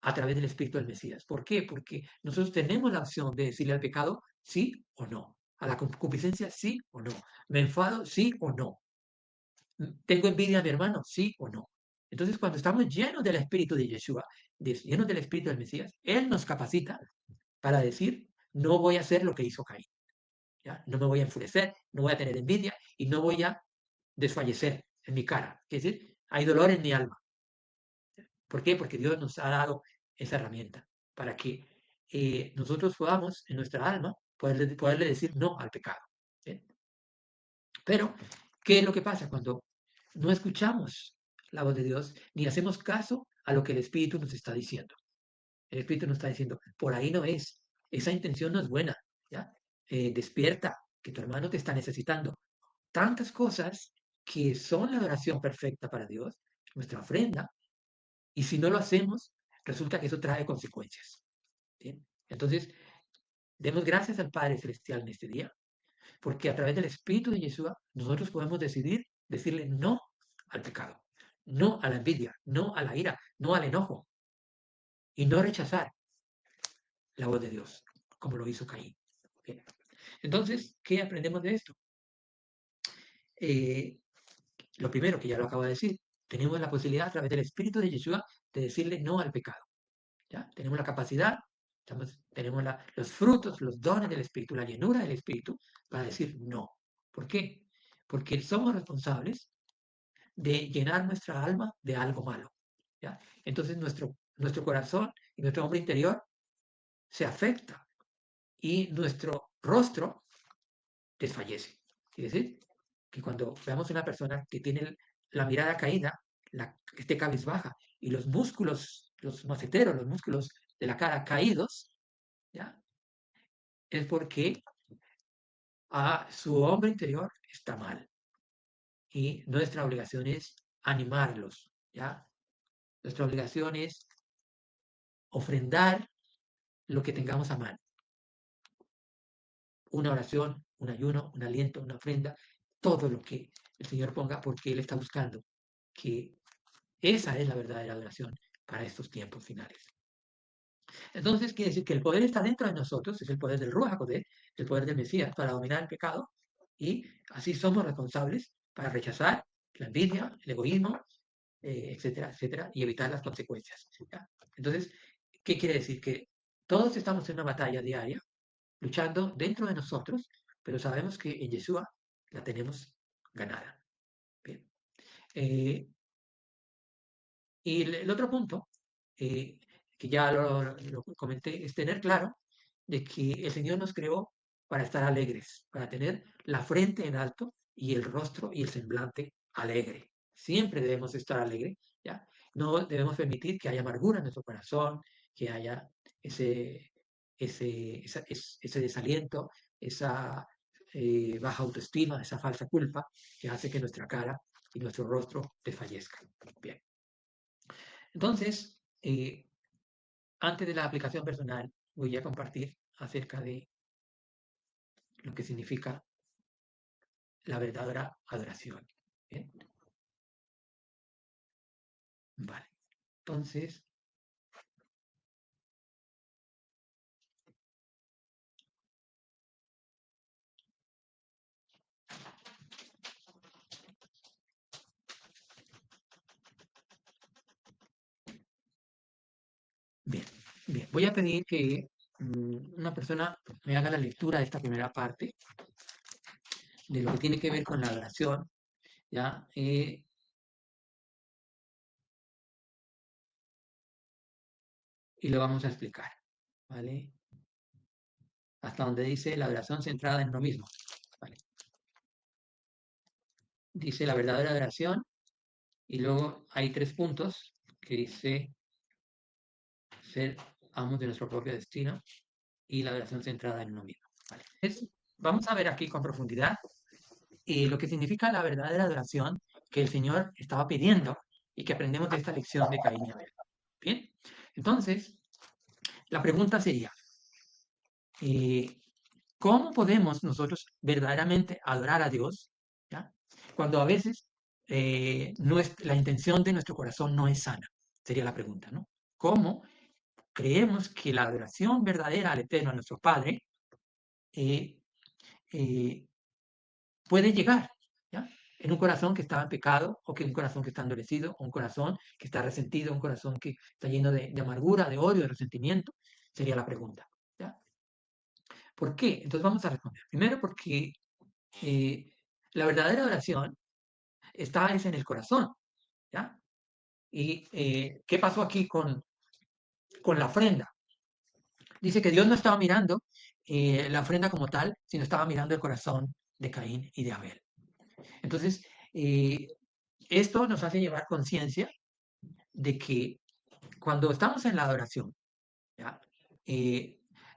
a través del Espíritu del Mesías. ¿Por qué? Porque nosotros tenemos la opción de decirle al pecado sí o no, a la concupiscencia sí o no, me enfado sí o no, tengo envidia a mi hermano sí o no. Entonces, cuando estamos llenos del Espíritu de Yeshua, llenos del Espíritu del Mesías, Él nos capacita para decir, no voy a hacer lo que hizo Caín, ¿ya? No me voy a enfurecer, no voy a tener envidia y no voy a desfallecer en mi cara. Es decir, hay dolor en mi alma. ¿Por qué? Porque Dios nos ha dado esa herramienta para que nosotros podamos en nuestra alma poderle decir no al pecado. ¿Bien? Pero, ¿qué es lo que pasa cuando no escuchamos la voz de Dios ni hacemos caso a lo que el Espíritu nos está diciendo? El Espíritu nos está diciendo, por ahí no es, esa intención no es buena, ¿ya? Despierta, que tu hermano te está necesitando. Tantas cosas que son la adoración perfecta para Dios, nuestra ofrenda, y si no lo hacemos, resulta que eso trae consecuencias. ¿Bien? Entonces, Demos gracias al Padre Celestial en este día, porque a través del Espíritu de Yeshua nosotros podemos decidir decirle no al pecado, no a la envidia, no a la ira, no al enojo, y no rechazar la voz de Dios, como lo hizo Caín. Bien. Entonces, ¿qué aprendemos de esto? Eh, lo primero, que ya lo acabo de decir, tenemos la posibilidad a través del Espíritu de Yeshua de decirle no al pecado. ¿Ya? Tenemos la capacidad, tenemos los frutos, los dones del Espíritu, la llenura del Espíritu para decir no. ¿Por qué? Porque somos responsables de llenar nuestra alma de algo malo. ¿Ya? Entonces nuestro corazón y nuestro hombre interior se afecta y nuestro rostro desfallece. Quiere decir que cuando veamos una persona que tiene la mirada caída, que esté cabizbaja y los músculos, los maceteros, los músculos de la cara caídos, ¿ya? Es porque su hombre interior está mal. Y nuestra obligación es animarlos, ¿ya? Nuestra obligación es ofrendar lo que tengamos a mano. Una oración, un ayuno, un aliento, una ofrenda, todo lo que el Señor ponga, porque Él está buscando que esa es la verdadera adoración para estos tiempos finales. Entonces, quiere decir que el poder está dentro de nosotros, es el poder del Ruach HaKodesh, el poder del Mesías para dominar el pecado, y así somos responsables para rechazar la envidia, el egoísmo, etcétera, etcétera, y evitar las consecuencias. ¿Ya? Entonces, ¿qué quiere decir? Que todos estamos en una batalla diaria, luchando dentro de nosotros, pero sabemos que en Yeshua la tenemos ganada. Bien. Y el otro punto, eh, que ya lo comenté, es tener claro de que el Señor nos creó para estar alegres, para tener la frente en alto y el rostro y el semblante alegre. Siempre debemos estar alegres, ¿ya? No debemos permitir que haya amargura en nuestro corazón, que haya ese desaliento, esa baja autoestima, esa falsa culpa que hace que nuestra cara y nuestro rostro desfallezcan. Bien. Entonces, antes de la aplicación personal, voy a compartir acerca de lo que significa la verdadera adoración. ¿Bien? Vale. Entonces, bien, bien. Voy a pedir que una persona me haga la lectura de esta primera parte, de lo que tiene que ver con la adoración, ¿ya? Y lo vamos a explicar, ¿vale? Hasta donde dice la adoración centrada en uno mismo, ¿vale? Dice la verdadera adoración, y luego hay 3 puntos que dice ser amos de nuestro propio destino y la adoración centrada en uno mismo. ¿Vale? Vamos a ver aquí con profundidad lo que significa la verdadera adoración que el Señor estaba pidiendo y que aprendemos de esta lección de Caín y Abel. Bien, entonces, la pregunta sería, ¿cómo podemos nosotros verdaderamente adorar a Dios? ¿Ya? Cuando a veces la intención de nuestro corazón no es sana, sería la pregunta, ¿no? ¿Cómo creemos que la adoración verdadera al Eterno, a nuestro Padre, eh, eh, puede llegar, ¿ya? En un corazón que está en pecado, o que un corazón que está endurecido, o un corazón que está resentido, un corazón que está lleno de amargura, de odio, de resentimiento, sería la pregunta, ¿ya? ¿Por qué? Entonces vamos a responder. Primero porque eh, la verdadera oración es en el corazón, ¿ya? ¿Y qué pasó aquí con la ofrenda? Dice que Dios no estaba mirando la ofrenda como tal, sino estaba mirando el corazón de Caín y de Abel. Entonces, esto nos hace llevar conciencia de que cuando estamos en la adoración, ¿ya?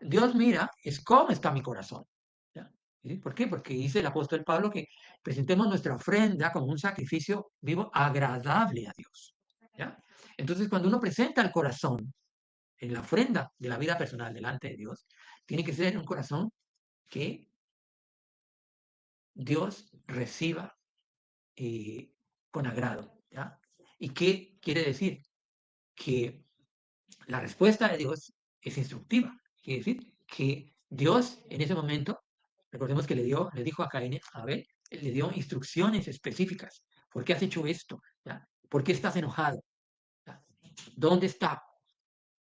Dios mira es cómo está mi corazón. ¿Ya? ¿Sí? ¿Por qué? Porque dice el apóstol Pablo que presentemos nuestra ofrenda como un sacrificio vivo agradable a Dios. ¿Ya? Entonces, cuando uno presenta el corazón en la ofrenda de la vida personal delante de Dios, Tiene que ser un corazón que Dios reciba eh, con agrado. ¿Ya? ¿Y qué quiere decir? Que la respuesta de Dios es instructiva. Quiere decir que Dios en ese momento, recordemos que le dijo a Caín, a Abel, le dio instrucciones específicas. ¿Por qué has hecho esto? ¿Ya? ¿Por qué estás enojado? ¿Ya? ¿Dónde está?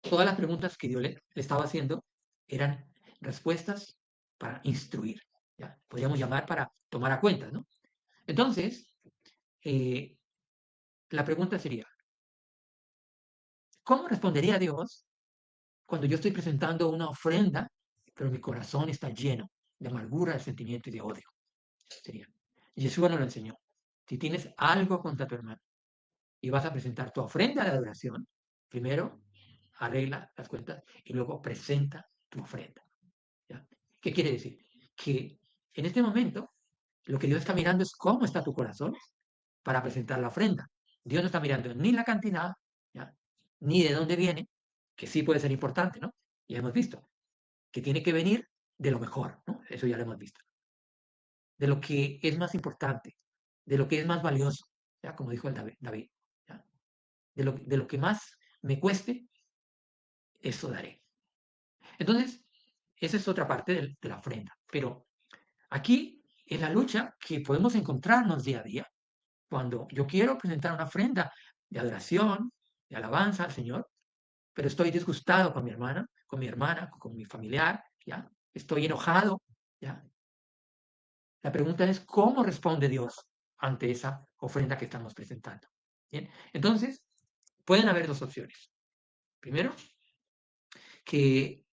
Todas las preguntas que Dios le estaba haciendo eran respuestas para instruir. ¿Ya? Podríamos llamar para tomar a cuenta, ¿no? Entonces, eh, la pregunta sería, ¿cómo respondería Dios cuando yo estoy presentando una ofrenda, pero mi corazón está lleno de amargura, de sentimiento y de odio? Sería. Yeshua nos lo enseñó. Si tienes algo contra tu hermano y vas a presentar tu ofrenda de adoración, primero arregla las cuentas y luego presenta tu ofrenda. ¿Ya? ¿Qué quiere decir? Que en este momento lo que Dios está mirando es cómo está tu corazón para presentar la ofrenda. Dios no está mirando ni la cantidad, ¿ya? Ni de dónde viene, que sí puede ser importante, ¿no? Ya hemos visto que tiene que venir de lo mejor, ¿no? Eso ya lo hemos visto. De lo que es más importante, de lo que es más valioso, ¿ya? Como dijo el David, ¿ya? De lo que más me cueste, eso daré. Entonces, esa es otra parte de la ofrenda. Pero aquí es la lucha que podemos encontrarnos día a día. Cuando yo quiero presentar una ofrenda de adoración, de alabanza al Señor, pero estoy disgustado con mi hermana, con mi familiar, ¿ya? Estoy enojado, ¿ya? La pregunta es, ¿cómo responde Dios ante esa ofrenda que estamos presentando? ¿Bien? Entonces, pueden haber dos opciones. Primero, que,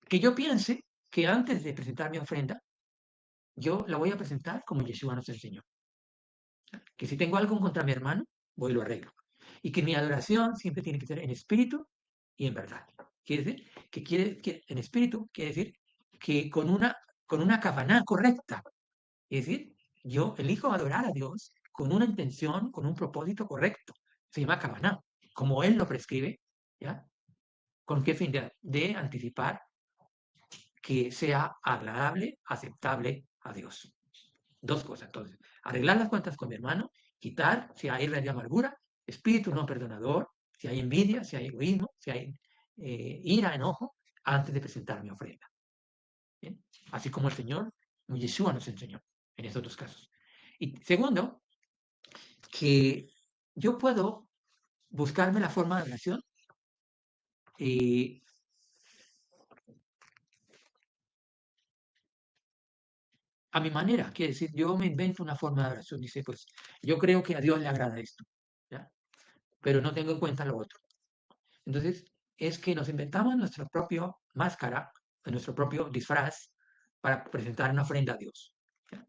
que yo piense que antes de presentar mi ofrenda, yo la voy a presentar como Yeshua nos enseñó. Que si tengo algo contra mi hermano, voy y lo arreglo. Y que mi adoración siempre tiene que ser en espíritu y en verdad. Quiere decir que en espíritu quiere decir que con una kavaná correcta. Es decir, yo elijo adorar a Dios con una intención, con un propósito correcto. Se llama kavaná, como Él lo prescribe, ¿ya? ¿Con qué fin? De anticipar que sea agradable, aceptable a Dios. Dos cosas, entonces. Arreglar las cuentas con mi hermano, quitar si hay ira de amargura, espíritu no perdonador, si hay envidia, si hay egoísmo, si hay ira, enojo, antes de presentar mi ofrenda. ¿Bien? Así como el Señor, Yeshua nos enseñó en esos dos casos. Y segundo, que yo puedo buscarme la forma de oración eh, a mi manera. Quiere decir, yo me invento una forma de oración. Dice, pues yo creo que a Dios le agrada esto, ¿ya? Pero no tengo en cuenta lo otro. Entonces, es que nos inventamos nuestra propia máscara, nuestro propio disfraz para presentar una ofrenda a Dios. ¿Ya?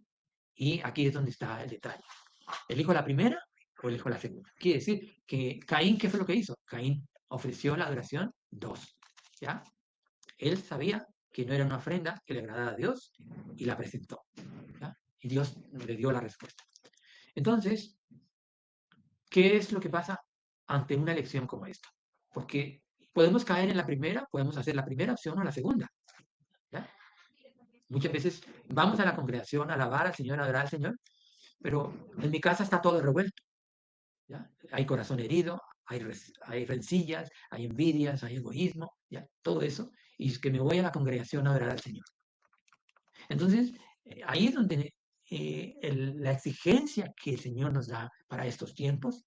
Y aquí es donde está el detalle. ¿Elijo la primera o elijo la segunda? Quiere decir que Caín, ¿qué fue lo que hizo? Caín ofreció la adoración dos. ¿Ya? Él sabía que no era una ofrenda que le agradara a Dios y la presentó. ¿Ya? Y Dios le dio la respuesta. Entonces, ¿qué es lo que pasa ante una elección como esta? Porque podemos caer en la primera, podemos hacer la primera opción o la segunda. ¿Ya? Muchas veces vamos a la congregación a alabar al Señor, a adorar al Señor, pero en mi casa está todo revuelto. ¿Ya? Hay corazón herido, hay rencillas, hay envidias, hay egoísmo, ¿ya? Todo eso, y es que me voy a la congregación a adorar al Señor. Entonces, ahí es donde la exigencia que el Señor nos da para estos tiempos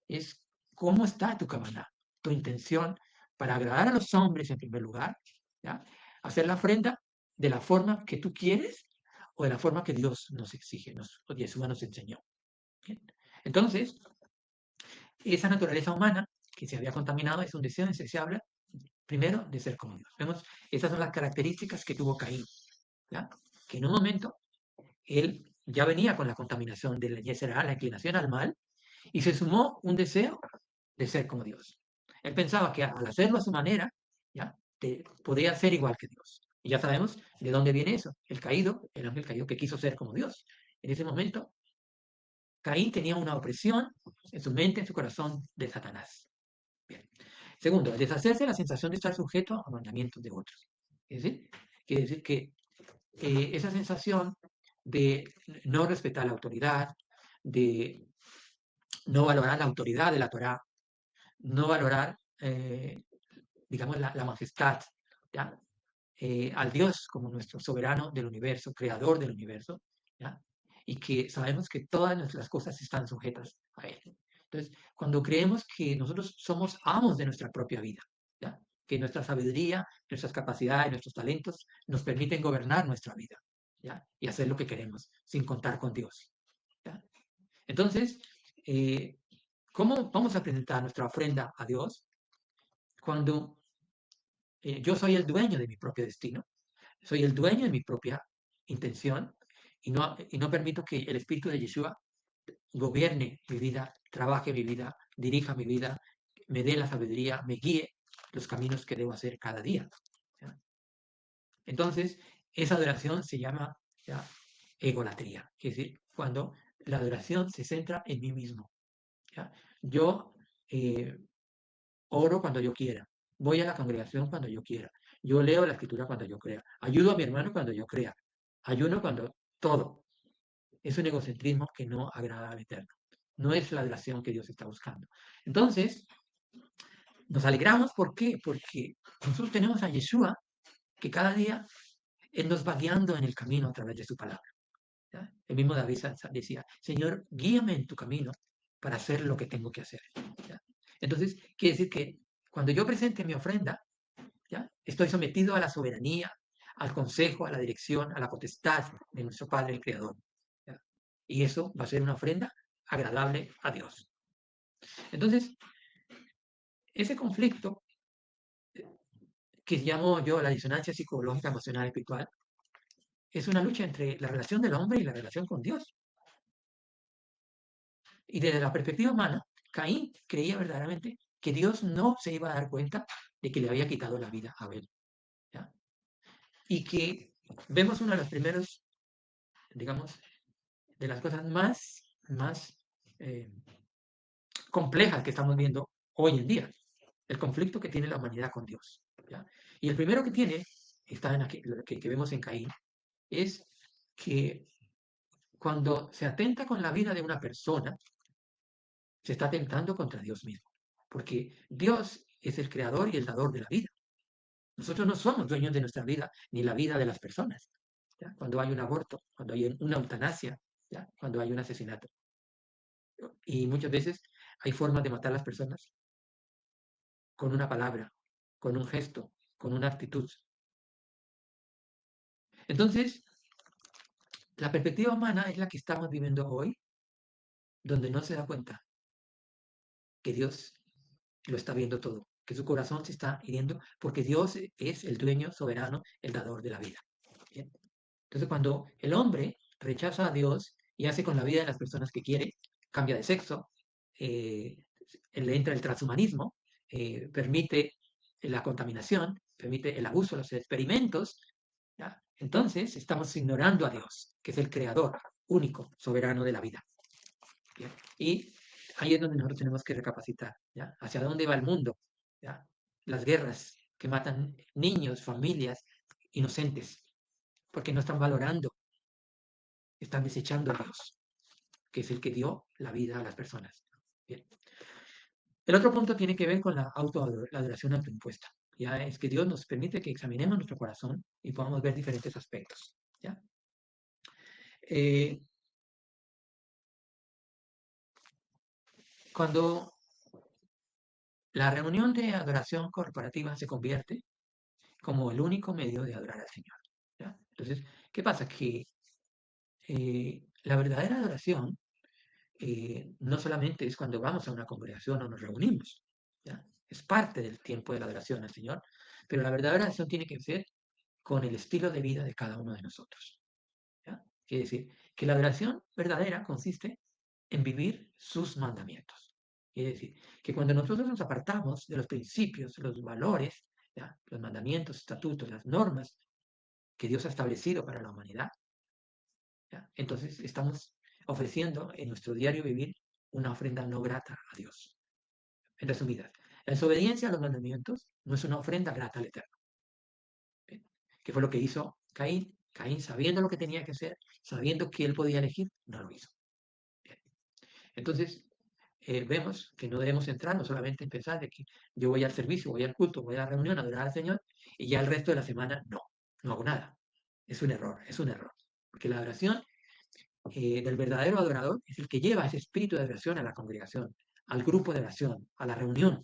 es cómo está tu cabana, tu intención para agradar a los hombres en primer lugar, ¿ya? Hacer la ofrenda de la forma que tú quieres o de la forma que Dios nos exige, o Jesús nos enseñó. ¿Bien? Entonces, esa naturaleza humana que se había contaminado es un deseo insaciable, primero, de ser como Dios. Vemos, esas son las características que tuvo Caín, ¿ya? Que en un momento él ya venía con la contaminación de la Yeserá, la inclinación al mal, y se sumó un deseo de ser como Dios. Él pensaba que al hacerlo a su manera, ¿ya? Podría ser igual que Dios. Y ya sabemos de dónde viene eso. El ángel caído que quiso ser como Dios. En ese momento, Caín tenía una opresión en su mente, en su corazón de Satanás. Bien. Segundo, deshacerse de la sensación de estar sujeto a mandamientos de otros. Es decir, quiere decir que esa sensación de no respetar la autoridad, de no valorar la autoridad de la Torá, no valorar, digamos, la majestad, ¿ya? Al Dios como nuestro soberano del universo, creador del universo, ¿ya? Y que sabemos que todas nuestras cosas están sujetas a Él. Entonces, cuando creemos que nosotros somos amos de nuestra propia vida, ¿ya? Que nuestra sabiduría, nuestras capacidades, nuestros talentos nos permiten gobernar nuestra vida, ¿ya? Y hacer lo que queremos sin contar con Dios, ¿ya? Entonces, eh, ¿cómo vamos a presentar nuestra ofrenda a Dios cuando yo soy el dueño de mi propio destino? Soy el dueño de mi propia intención y no permito que el Espíritu de Yeshua gobierne mi vida, trabaje mi vida, dirija mi vida, me dé la sabiduría, me guíe los caminos que debo hacer cada día. ¿Ya? Entonces, esa adoración se llama, ¿ya?, egolatría, es decir, cuando la adoración se centra en mí mismo. ¿Ya? Yo eh, oro cuando yo quiera, voy a la congregación cuando yo quiera, yo leo la escritura cuando yo crea, ayudo a mi hermano cuando yo crea, ayuno cuando todo. Es un egocentrismo que no agrada al Eterno. No es la adoración que Dios está buscando. Entonces, nos alegramos, ¿por qué? Porque nosotros tenemos a Yeshua que cada día Él nos va guiando en el camino a través de su palabra. ¿Ya? El mismo David decía, Señor, guíame en tu camino para hacer lo que tengo que hacer. ¿Ya? Entonces, quiere decir que cuando yo presente mi ofrenda, ¿ya?, estoy sometido a la soberanía, al consejo, a la dirección, a la potestad de nuestro Padre el Creador. ¿Ya? Y eso va a ser una ofrenda agradable a Dios. Entonces, ese conflicto que llamo yo la disonancia psicológica, emocional, espiritual, es una lucha entre la relación del hombre y la relación con Dios. Y desde la perspectiva humana, Caín creía verdaderamente que Dios no se iba a dar cuenta de que le había quitado la vida a Abel. ¿Ya? Y que vemos uno de los primeros, digamos, de las cosas más eh, complejas que estamos viendo hoy en día, el conflicto que tiene la humanidad con Dios. ¿Ya? Y el primero que tiene, está en aquí, lo que vemos en Caín, es que cuando se atenta con la vida de una persona, se está atentando contra Dios mismo, porque Dios es el creador y el dador de la vida. Nosotros no somos dueños de nuestra vida ni la vida de las personas. ¿Ya? Cuando hay un aborto, cuando hay una eutanasia, ¿ya?, cuando hay un asesinato. Y muchas veces hay formas de matar a las personas con una palabra, con un gesto, con una actitud. Entonces, la perspectiva humana es la que estamos viviendo hoy, donde no se da cuenta que Dios lo está viendo todo, que su corazón se está hiriendo, porque Dios es el dueño soberano, el dador de la vida. ¿Bien? Entonces, cuando el hombre rechaza a Dios y hace con la vida de las personas que quiere, cambia de sexo, eh, le entra el transhumanismo, permite la contaminación, permite el abuso, los experimentos, ¿ya? Entonces estamos ignorando a Dios, que es el creador único, soberano de la vida. ¿Bien? Y ahí es donde nosotros tenemos que recapacitar, ¿ya? ¿Hacia dónde va el mundo? ¿Ya? Las guerras que matan niños, familias inocentes, porque no están valorando, están desechando a Dios, que es el que dio la vida a las personas. Bien. El otro punto tiene que ver con la la adoración autoimpuesta. Ya es que Dios nos permite que examinemos nuestro corazón y podamos ver diferentes aspectos. ¿Ya? Eh, cuando la reunión de adoración corporativa se convierte como el único medio de adorar al Señor. ¿Ya? Entonces, ¿qué pasa? Que la verdadera adoración no solamente es cuando vamos a una congregación o nos reunimos, ¿ya? Es parte del tiempo de la adoración al Señor, pero la verdadera adoración tiene que ser con el estilo de vida de cada uno de nosotros. ¿Ya? Quiere decir que la adoración verdadera consiste en vivir sus mandamientos. Quiere decir que cuando nosotros nos apartamos de los principios, los valores, ¿ya?, los mandamientos, estatutos, las normas que Dios ha establecido para la humanidad, ¿ya?, entonces estamos ofreciendo en nuestro diario vivir una ofrenda no grata a Dios. En resumidas, la desobediencia a los mandamientos no es una ofrenda grata al Eterno. ¿Qué fue lo que hizo Caín? Caín, sabiendo lo que tenía que hacer, sabiendo que él podía elegir, no lo hizo. Bien. Entonces, vemos que no debemos centrarnos solamente en pensar de que yo voy al servicio, voy al culto, voy a la reunión a adorar al Señor y ya el resto de la semana no hago nada. Es un error, es un error. Porque la adoración del verdadero adorador es el que lleva ese espíritu de adoración a la congregación, al grupo de oración, a la reunión.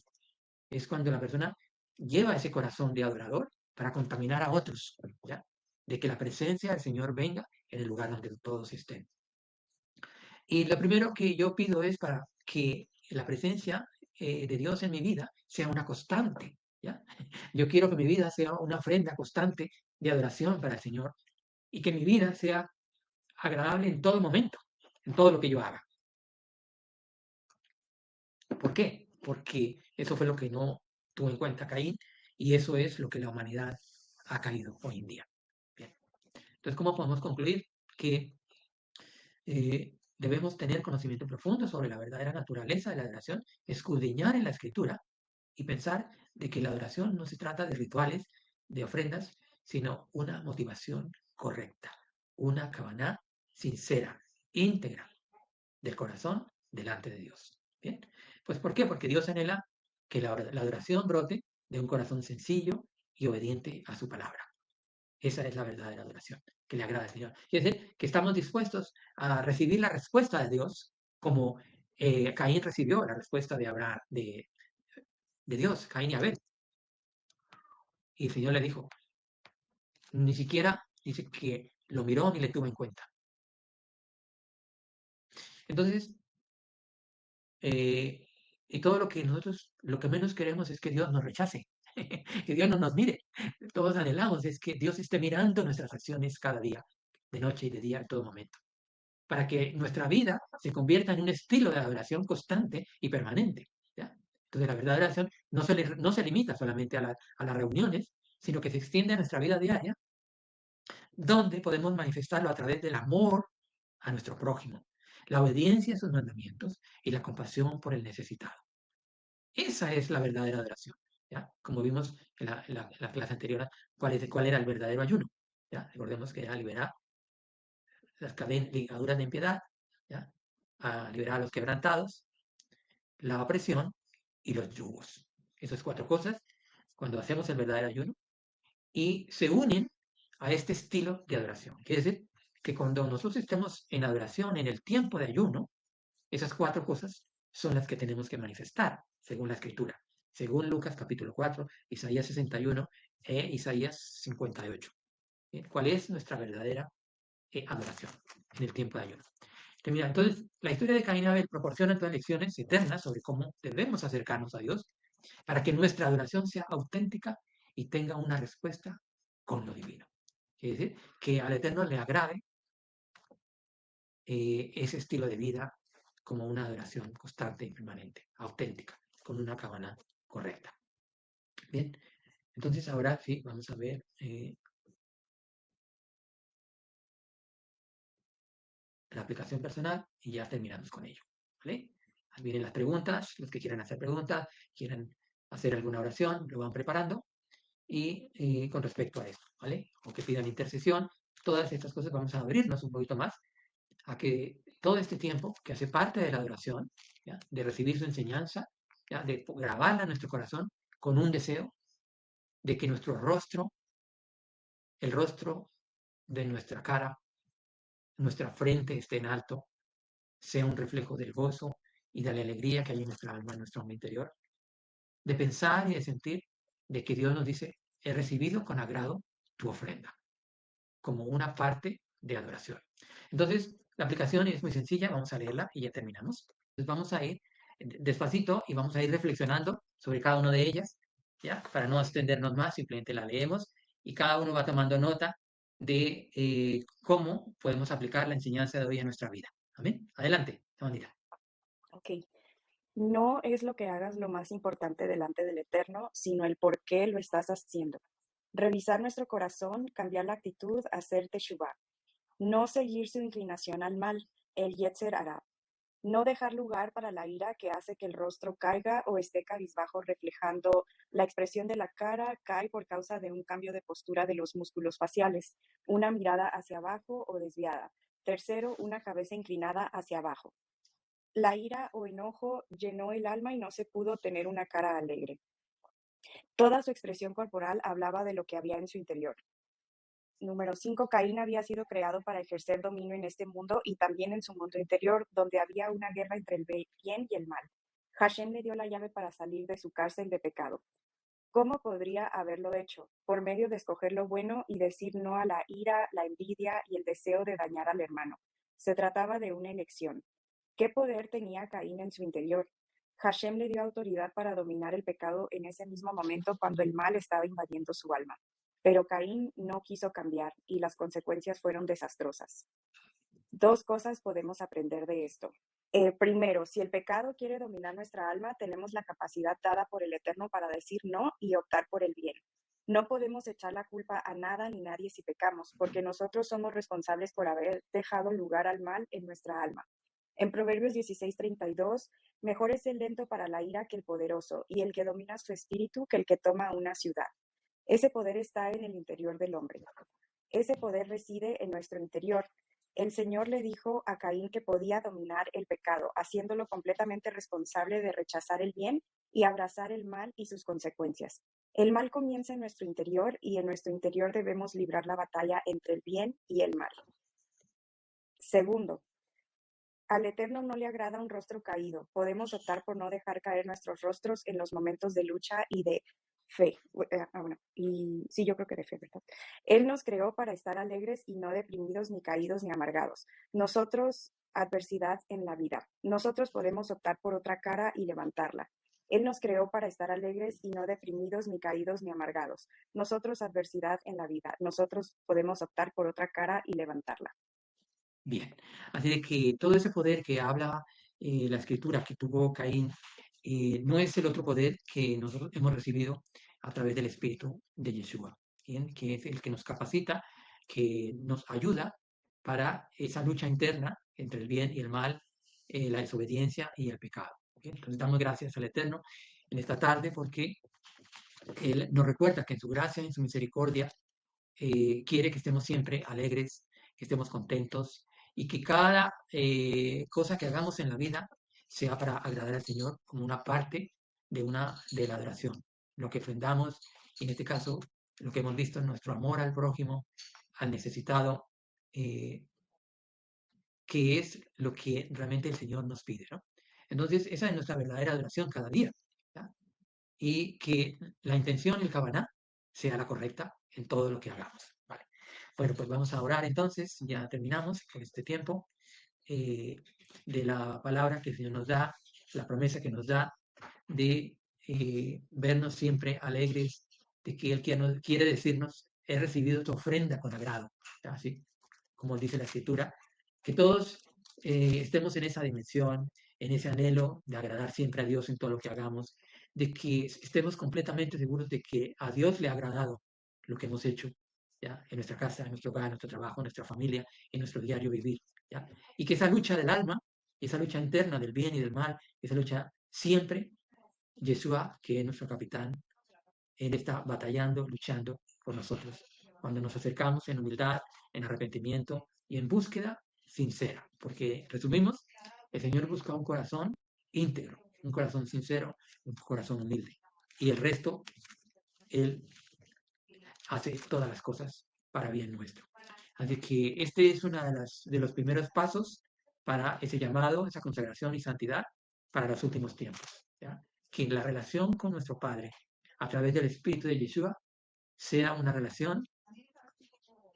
Es cuando la persona lleva ese corazón de adorador para contaminar a otros, ¿ya? De que la presencia del Señor venga en el lugar donde todos estén. Y lo primero que yo pido es para que la presencia de Dios en mi vida sea una constante, ¿ya? Yo quiero que mi vida sea una ofrenda constante de adoración para el Señor y que mi vida sea agradable en todo momento, en todo lo que yo haga. ¿Por qué? Porque eso fue lo que no tuvo en cuenta Caín y eso es lo que la humanidad ha caído hoy en día. Bien. Entonces, ¿cómo podemos concluir? Que debemos tener conocimiento profundo sobre la verdadera naturaleza de la adoración, escudriñar en la escritura y pensar de que la adoración no se trata de rituales, de ofrendas, sino una motivación correcta, una kavaná sincera, íntegra, del corazón delante de Dios. ¿Bien? Pues ¿por qué? Porque Dios anhela que la adoración brote de un corazón sencillo y obediente a su palabra. Esa es la verdadera adoración, que le agrada al Señor. Es decir, que estamos dispuestos a recibir la respuesta de Dios, como Caín recibió la respuesta de Abraham, de Dios, Caín y Abel. Y el Señor le dijo, ni siquiera dice que lo miró ni le tuvo en cuenta. Entonces, y todo lo que nosotros, lo que menos queremos es que Dios nos rechace, que Dios no nos mire. Todos anhelamos es que Dios esté mirando nuestras acciones cada día, de noche y de día, en todo momento, para que nuestra vida se convierta en un estilo de adoración constante y permanente. ¿Ya? Entonces, la verdadera adoración no se limita solamente a las reuniones, sino que se extiende a nuestra vida diaria, donde podemos manifestarlo a través del amor a nuestro prójimo, la obediencia a sus mandamientos y la compasión por el necesitado. Esa es la verdadera adoración. ¿Ya? Como vimos en la clase anterior, cuál era el verdadero ayuno. ¿Ya? Recordemos que era liberar las ligaduras de impiedad, ¿ya? A liberar a los quebrantados, la opresión y los yugos. Esas cuatro cosas, cuando hacemos el verdadero ayuno, y se unen a este estilo de adoración. Quiere decir que cuando nosotros estemos en adoración, en el tiempo de ayuno, esas cuatro cosas son las que tenemos que manifestar, según la Escritura, según Lucas capítulo 4, Isaías 61 e Isaías 58. ¿Cuál es nuestra verdadera adoración en el tiempo de ayuno? Entonces, la historia de Caín y Abel proporciona entonces lecciones eternas sobre cómo debemos acercarnos a Dios para que nuestra adoración sea auténtica y tenga una respuesta con lo divino. Es decir, que al Eterno le agrade ese estilo de vida como una adoración constante y permanente, auténtica, con una cabana correcta. Bien, entonces ahora sí, vamos a ver la aplicación personal y ya terminamos con ello. ¿Vale? Ahí vienen las preguntas, los que quieran hacer preguntas, quieran hacer alguna oración, lo van preparando y con respecto a esto, ¿vale? O que pidan intercesión, todas estas cosas vamos a abrirnos un poquito más a que todo este tiempo que hace parte de la adoración, ¿ya? De recibir su enseñanza, ¿ya? De grabarla en nuestro corazón con un deseo de que nuestro rostro, el rostro de nuestra cara, nuestra frente esté en alto, sea un reflejo del gozo y de la alegría que hay en nuestra alma, en nuestro hombre interior, de pensar y de sentir de que Dios nos dice, he recibido con agrado tu ofrenda, como una parte de adoración. Entonces, la aplicación es muy sencilla, vamos a leerla y ya terminamos. Entonces, vamos a ir despacito y vamos a ir reflexionando sobre cada una de ellas, ¿ya? Para no extendernos más, simplemente la leemos y cada uno va tomando nota de cómo podemos aplicar la enseñanza de hoy a nuestra vida. Amén. Adelante, Juanita. Ok. No es lo que hagas lo más importante delante del Eterno, sino el por qué lo estás haciendo. Revisar nuestro corazón, cambiar la actitud, hacer teshuvah. No seguir su inclinación al mal, el yetzer hara. No dejar lugar para la ira que hace que el rostro caiga o esté cabizbajo, reflejando la expresión de la cara, cae por causa de un cambio de postura de los músculos faciales, una mirada hacia abajo o desviada. Tercero, una cabeza inclinada hacia abajo. La ira o enojo llenó el alma y no se pudo tener una cara alegre. Toda su expresión corporal hablaba de lo que había en su interior. Número 5. Caín había sido creado para ejercer dominio en este mundo y también en su mundo interior, donde había una guerra entre el bien y el mal. Hashem le dio la llave para salir de su cárcel de pecado. ¿Cómo podría haberlo hecho? Por medio de escoger lo bueno y decir no a la ira, la envidia y el deseo de dañar al hermano. Se trataba de una elección. ¿Qué poder tenía Caín en su interior? Hashem le dio autoridad para dominar el pecado en ese mismo momento cuando el mal estaba invadiendo su alma. Pero Caín no quiso cambiar y las consecuencias fueron desastrosas. Dos cosas podemos aprender de esto. Primero, si el pecado quiere dominar nuestra alma, tenemos la capacidad dada por el Eterno para decir no y optar por el bien. No podemos echar la culpa a nada ni nadie si pecamos, porque nosotros somos responsables por haber dejado lugar al mal en nuestra alma. En Proverbios 16:32, mejor es el lento para la ira que el poderoso, y el que domina su espíritu que el que toma una ciudad. Ese poder está en el interior del hombre. Ese poder reside en nuestro interior. El Señor le dijo a Caín que podía dominar el pecado, haciéndolo completamente responsable de rechazar el bien y abrazar el mal y sus consecuencias. El mal comienza en nuestro interior y en nuestro interior debemos librar la batalla entre el bien y el mal. Segundo, al Eterno no le agrada un rostro caído. Podemos optar por no dejar caer nuestros rostros en los momentos de lucha y de fe. Sí, yo creo que de fe, ¿verdad? Él nos creó para estar alegres y no deprimidos, ni caídos, ni amargados. Nosotros, adversidad en la vida. Nosotros podemos optar por otra cara y levantarla. Él nos creó para estar alegres y no deprimidos, ni caídos, ni amargados. Nosotros, adversidad en la vida. Nosotros podemos optar por otra cara y levantarla. Bien, así de que todo ese poder que habla la escritura que tuvo Caín no es el otro poder que nosotros hemos recibido a través del Espíritu de Yeshua, ¿bien? Que es el que nos capacita, que nos ayuda para esa lucha interna entre el bien y el mal, la desobediencia y el pecado. ¿Bien? Entonces damos gracias al Eterno en esta tarde porque Él nos recuerda que en su gracia y en su misericordia quiere que estemos siempre alegres, que estemos contentos y que cada cosa que hagamos en la vida sea para agradar al Señor como una parte de la adoración. Lo que ofrendamos, en este caso, lo que hemos visto en nuestro amor al prójimo, al necesitado, eh, que es lo que realmente el Señor nos pide, ¿no? Entonces, esa es nuestra verdadera adoración cada día, ¿ya? Y que la intención, el Kavaná, sea la correcta en todo lo que hagamos. ¿Vale? Bueno, pues vamos a orar entonces, ya terminamos con este tiempo de la palabra que el Señor nos da, la promesa que nos da de vernos siempre alegres, de que Él quiere decirnos, he recibido tu ofrenda con agrado, así como dice la Escritura, que todos estemos en esa dimensión, en ese anhelo de agradar siempre a Dios en todo lo que hagamos, de que estemos completamente seguros de que a Dios le ha agradado lo que hemos hecho, ¿ya? En nuestra casa, en nuestro hogar, en nuestro trabajo, en nuestra familia, en nuestro diario vivir, ¿ya? Y que esa lucha del alma, esa lucha interna del bien y del mal, esa lucha siempre, Yeshua, que es nuestro capitán, Él está batallando, luchando por nosotros. Cuando nos acercamos en humildad, en arrepentimiento y en búsqueda sincera, porque resumimos, el Señor busca un corazón íntegro, un corazón sincero, un corazón humilde. Y el resto, Él hace todas las cosas para bien nuestro. Así que este es uno de los primeros pasos para ese llamado, esa consagración y santidad para los últimos tiempos. ¿Ya? Que la relación con nuestro Padre a través del Espíritu de Yeshua sea una relación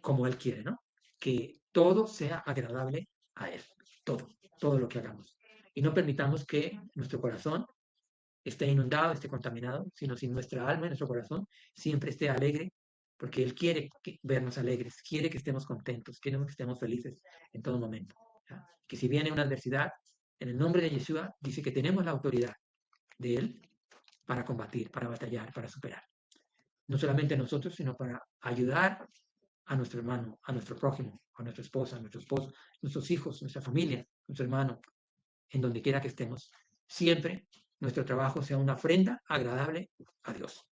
como Él quiere, ¿no? Que todo sea agradable a Él, todo lo que hagamos. Y no permitamos que nuestro corazón esté inundado, esté contaminado, sino si nuestra alma y nuestro corazón siempre esté alegre, porque Él quiere vernos alegres, quiere que estemos contentos, quiere que estemos felices en todo momento. ¿Ya? Que si viene una adversidad, en el nombre de Yeshua, dice que tenemos la autoridad de Él para combatir, para batallar, para superar. No solamente nosotros, sino para ayudar a nuestro hermano, a nuestro prójimo, a nuestra esposa, a nuestro esposo, nuestros hijos, nuestra familia, nuestro hermano, en donde quiera que estemos, siempre nuestro trabajo sea una ofrenda agradable a Dios.